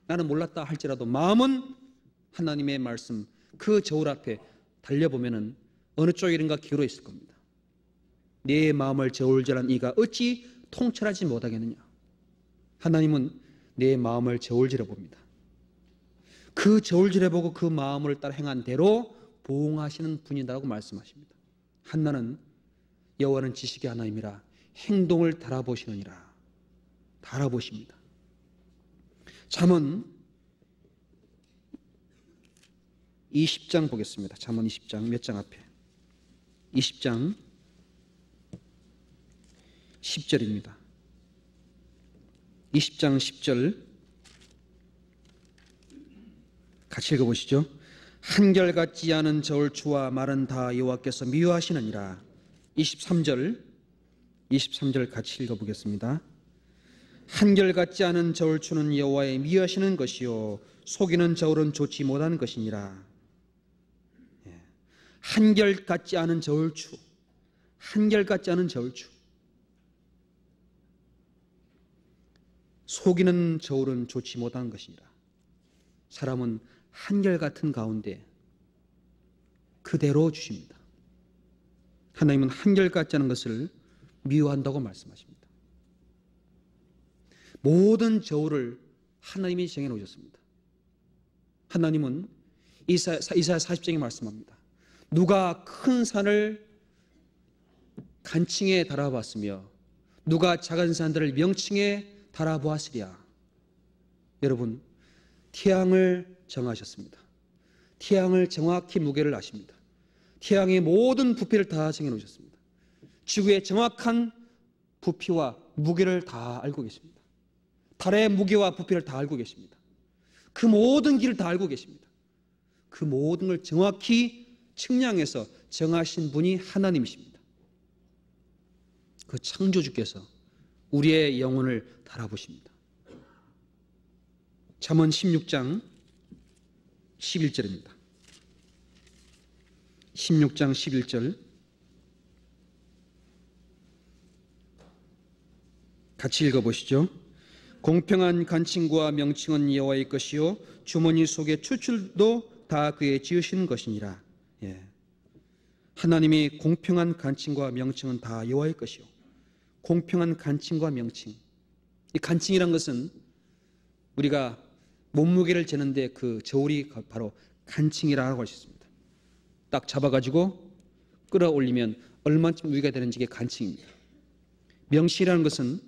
나는 몰랐다 할지라도 마음은 하나님의 말씀 그 저울 앞에 달려보면 어느 쪽이든가 기울어 있을 겁니다. 내 마음을 저울질한 이가 어찌 통찰하지 못하겠느냐. 하나님은 내 마음을 저울질해 봅니다. 그 저울질해 보고 그 마음을 따라 행한 대로 보응하시는 분이라고 말씀하십니다. 한나는 여호와는 지식의 하나님이라 행동을 달아보시느니라. 달아보십니다. 잠언 20장 보겠습니다. 잠언 20장 몇 장 앞에 20장 10절입니다. 20장 10절 같이 읽어보시죠. 한결같지 않은 저울추와 말은 다 여호와께서 미워하시느니라. 23절 같이 읽어보겠습니다. 한결같지 않은 저울추는 여호와의 미워하시는 것이요 속이는 저울은 좋지 못한 것이니라. 한결같지 않은 저울추, 한결같지 않은 저울추. 속이는 저울은 좋지 못한 것이니라. 사람은 한결같은 가운데 그대로 주십니다. 하나님은 한결같지 않은 것을 미워한다고 말씀하십니다. 모든 저울을 하나님이 정해놓으셨습니다. 하나님은 이사야 40장에 말씀합니다. 누가 큰 산을 간층에 달아봤으며 누가 작은 산들을 명층에 달아보았으랴. 여러분, 태양을 정하셨습니다. 태양을 정확히 무게를 아십니다. 태양의 모든 부피를 다 정해놓으셨습니다. 지구의 정확한 부피와 무게를 다 알고 계십니다. 달의 무게와 부피를 다 알고 계십니다. 그 모든 길을 다 알고 계십니다. 그 모든 걸 정확히 측량해서 정하신 분이 하나님이십니다. 그 창조주께서 우리의 영혼을 달아보십니다. 잠언 16장 11절입니다. 16장 11절 같이 읽어보시죠. 공평한 간칭과 명칭은 여호와의 것이요 주머니 속의 추출도 다 그의 지으신 것이니라. 하나님이 공평한 간칭과 명칭은 다 여호와의 것이요. 공평한 간칭과 명칭. 이 간칭이란 것은 우리가 몸무게를 재는데 그 저울이 바로 간칭이라고 할 수 있습니다. 딱 잡아가지고 끌어올리면 얼마쯤 무게가 되는지 이게 간칭입니다. 명칭이라는 것은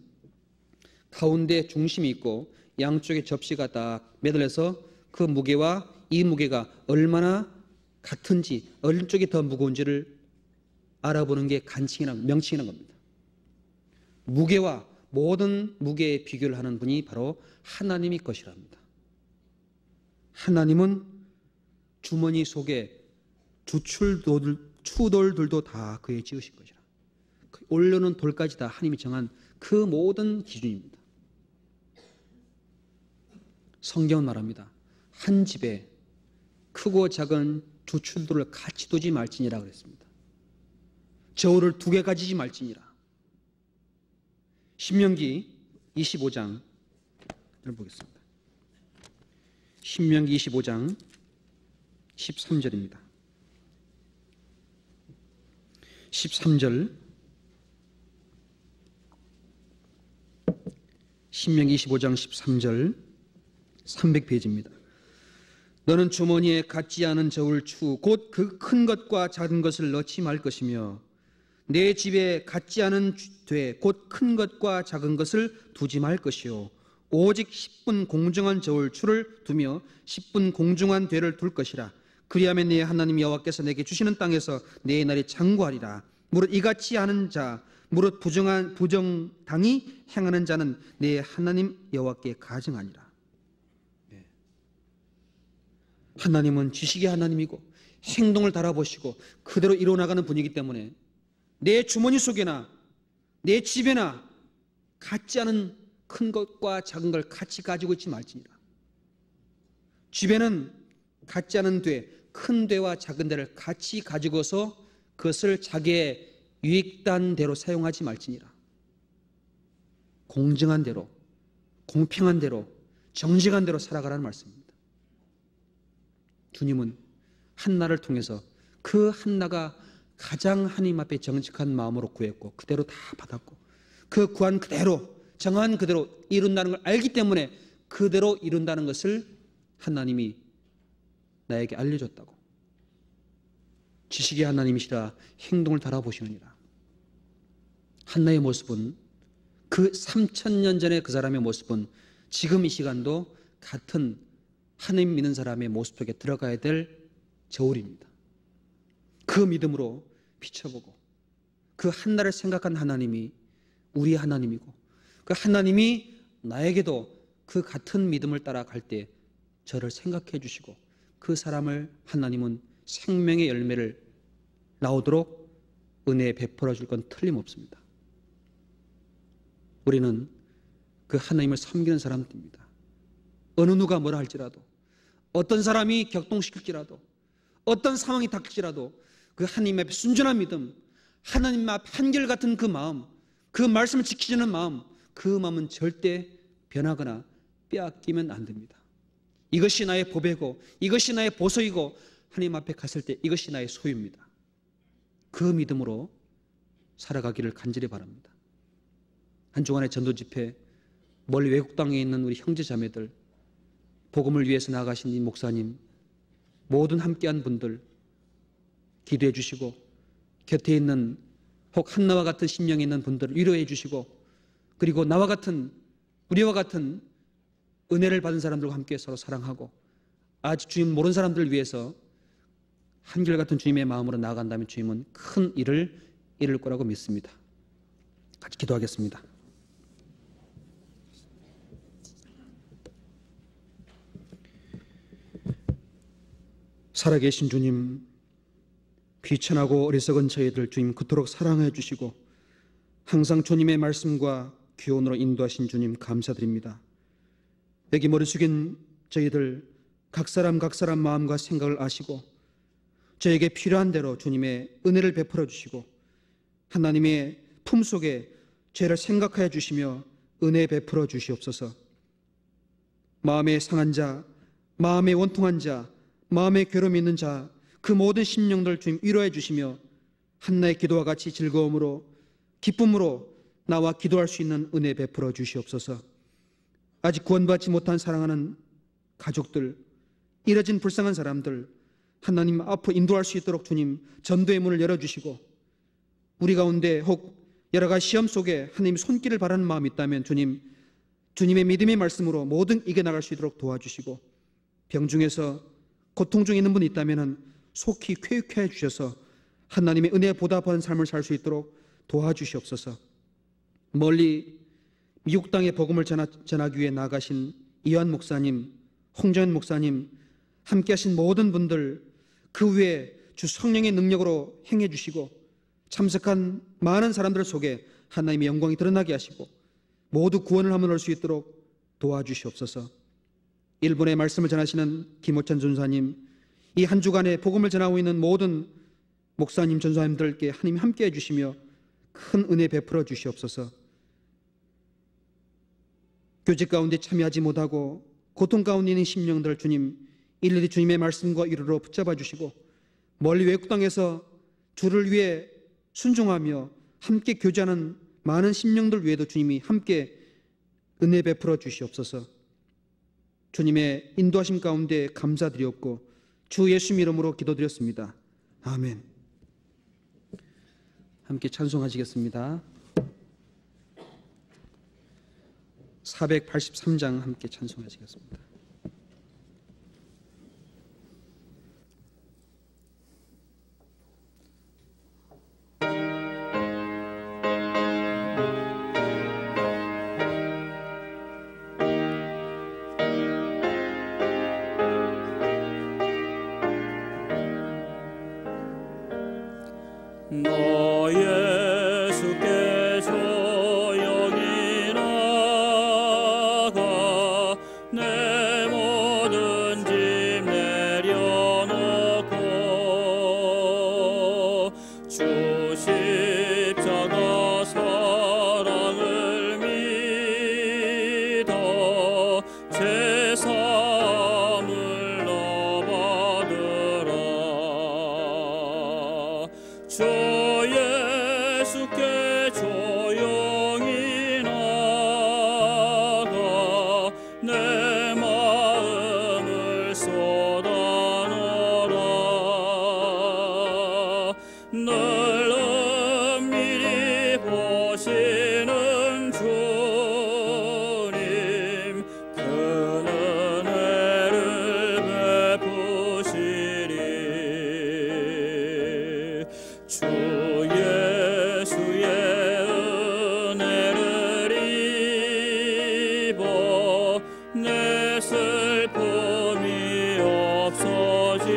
가운데 중심이 있고 양쪽에 접시가 딱 매달려서 그 무게와 이 무게가 얼마나 같은지 어느 쪽이 더 무거운지를 알아보는 게 간칭이란 명칭이란 겁니다. 무게와 모든 무게의 비교를 하는 분이 바로 하나님이 것이랍니다. 하나님은 주머니 속에 추돌들도 다 그의 지으신 것이라. 올려놓은 돌까지 다 하나님이 정한 그 모든 기준입니다. 성경은 말합니다. 한 집에 크고 작은 주출들을 같이 두지 말지니라 그랬습니다. 저울을 두 개 가지지 말지니라. 신명기 25장 보겠습니다. 신명기 25장 13절입니다. 13절 신명기 25장 13절 300페이지입니다. 너는 주머니에 같지 않은 저울추 곧 그 큰 것과 작은 것을 넣지 말 것이며 내 집에 같지 않은 되 곧 큰 것과 작은 것을 두지 말 것이요 오직 10분 공정한 저울추를 두며 10분 공정한 되를 둘 것이라. 그리하면 네 하나님 여호와께서 내게 주시는 땅에서 내 날이 장구하리라. 무릇 이같이 하는 자 무릇 부정당히 행하는 자는 내 하나님 여호와께 가증하니라. 하나님은 지식의 하나님이고 행동을 달아보시고 그대로 이루어나가는 분이기 때문에 내 주머니 속에나 내 집에나 같지 않은 큰 것과 작은 걸 같이 가지고 있지 말지니라. 집에는 같지 않은 되, 큰 되와 작은 되를 같이 가지고서 그것을 자기의 유익단 대로 사용하지 말지니라. 공정한 대로, 공평한 대로, 정직한 대로 살아가라는 말씀입니다. 주님은 한나를 통해서 그 한나가 가장 하나님 앞에 정직한 마음으로 구했고 그대로 다 받았고 그 구한 그대로 정한 그대로 이룬다는 걸 알기 때문에 그대로 이룬다는 것을 하나님이 나에게 알려줬다고. 지식의 하나님이시라 행동을 달아보시느니라. 한나의 모습은 그 3000년 전에 그 사람의 모습은 지금 이 시간도 같은 하나님 믿는 사람의 모습 속에 들어가야 될 저울입니다. 그 믿음으로 비춰보고 그 한나를 생각한 하나님이 우리 하나님이고 그 하나님이 나에게도 그 같은 믿음을 따라갈 때 저를 생각해 주시고 그 사람을 하나님은 생명의 열매를 나오도록 은혜에 베풀어 줄 건 틀림없습니다. 우리는 그 하나님을 섬기는 사람들입니다. 어느 누가 뭐라 할지라도 어떤 사람이 격동시킬지라도 어떤 상황이 닥칠지라도 그 하나님 앞에 순전한 믿음, 하나님 앞 한결같은 그 마음, 그 말씀을 지키려는 마음, 그 마음은 절대 변하거나 빼앗기면 안 됩니다. 이것이 나의 보배고 이것이 나의 보석이고 하나님 앞에 갔을 때 이것이 나의 소유입니다. 그 믿음으로 살아가기를 간절히 바랍니다. 한 주간의 전도 집회, 멀리 외국 땅에 있는 우리 형제 자매들, 복음을 위해서 나아가신 이 목사님, 모든 함께한 분들 기도해 주시고, 곁에 있는 혹 한나와 같은 심령이 있는 분들을 위로해 주시고, 그리고 나와 같은, 우리와 같은 은혜를 받은 사람들과 함께 서로 사랑하고, 아직 주님 모르는 사람들을 위해서 한결같은 주님의 마음으로 나아간다면 주님은 큰 일을 이룰 거라고 믿습니다. 같이 기도하겠습니다. 살아계신 주님, 귀천하고 어리석은 저희들 주님 그토록 사랑해 주시고 항상 주님의 말씀과 교훈으로 인도하신 주님 감사드립니다. 여기 머리 숙인 저희들 각 사람 마음과 생각을 아시고 저에게 필요한 대로 주님의 은혜를 베풀어 주시고 하나님의 품속에 죄를 생각하여 주시며 은혜 베풀어 주시옵소서. 마음에 상한 자, 마음에 원통한 자, 마음에 괴로움이 있는 자, 그 모든 심령들 주님 위로해 주시며 한나의 기도와 같이 즐거움으로 기쁨으로 나와 기도할 수 있는 은혜 베풀어 주시옵소서. 아직 구원받지 못한 사랑하는 가족들, 잃어진 불쌍한 사람들 하나님 앞으로 인도할 수 있도록 주님 전도의 문을 열어주시고, 우리 가운데 혹 여러 가지 시험 속에 하나님 손길을 바라는 마음이 있다면 주님의 믿음의 말씀으로 모든 이겨나갈 수 있도록 도와주시고, 병중에서 고통 중에 있는 분이 있다면 속히 쾌유케 해주셔서 하나님의 은혜에 보답하는 삶을 살 수 있도록 도와주시옵소서. 멀리 미국 땅에 복음을 전하기 위해 나가신 이완 목사님, 홍정현 목사님, 함께 하신 모든 분들, 그 위에 주 성령의 능력으로 행해 주시고 참석한 많은 사람들 속에 하나님의 영광이 드러나게 하시고 모두 구원을 한번 얻을 수 있도록 도와주시옵소서. 일본의 말씀을 전하시는 김호찬 전사님, 이 한 주간에 복음을 전하고 있는 모든 목사님, 전사님들께 하나님 함께 해주시며 큰 은혜 베풀어 주시옵소서. 교제 가운데 참여하지 못하고 고통 가운데 있는 심령들 주님 일일이 주님의 말씀과 위로로 붙잡아 주시고, 멀리 외국 땅에서 주를 위해 순종하며 함께 교제하는 많은 심령들 위에도 주님이 함께 은혜 베풀어 주시옵소서. 주님의 인도하심 가운데 감사드리옵고 주 예수 이름으로 기도드렸습니다. 아멘. 함께 찬송하시겠습니다. 483장 함께 찬송하시겠습니다. 너 예수께 조용히 나가 내 모든 짐 내려놓고 주 십자가 사랑을 믿어 제사함을 너 받으라. 주 예수께 조용히 나가 내 마음을 쏟아놓으라. 늘 은밀히 보시는 주님 큰 은혜를 베푸시리. 주 예수의 은혜를 입어 내 슬픔이 없어지리.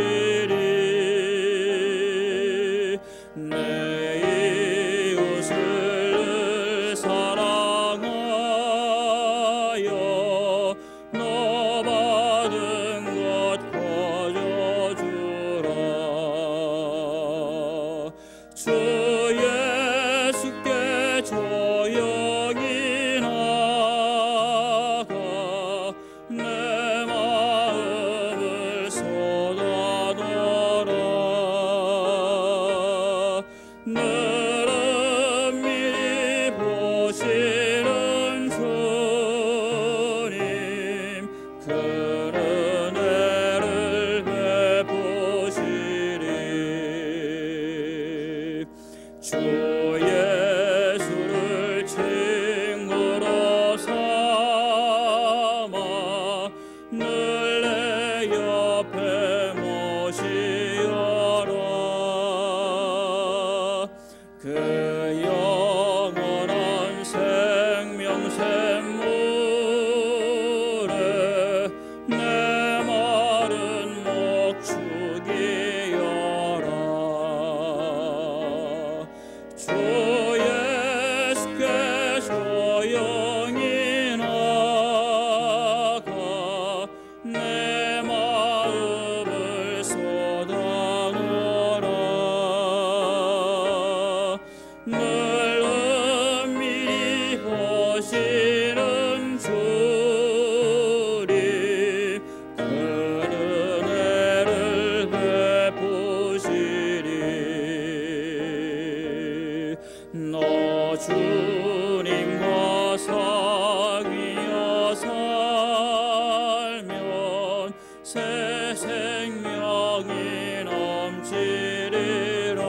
새 생명이 넘치리라.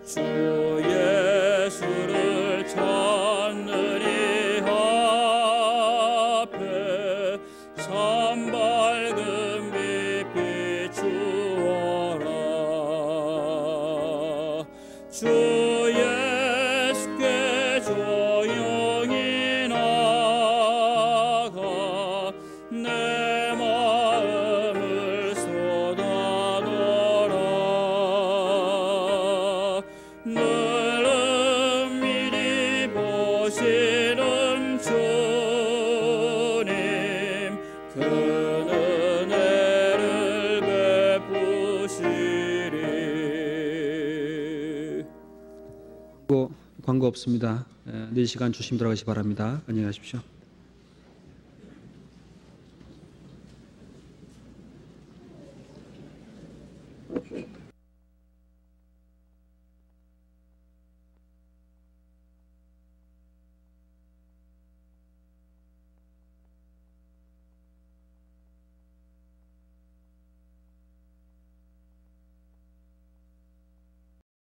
주 예수를 찾는 이 앞에 산밝은 빛 비추어라. 주 예수께 조용히 나가 내 마음을 쏟아놓으라. 늘 은밀히 보시는 주님 그 은혜를 베푸시리. 광고 없습니다. 4시간 조심 들어가시 바랍니다. 안녕히 가십시오.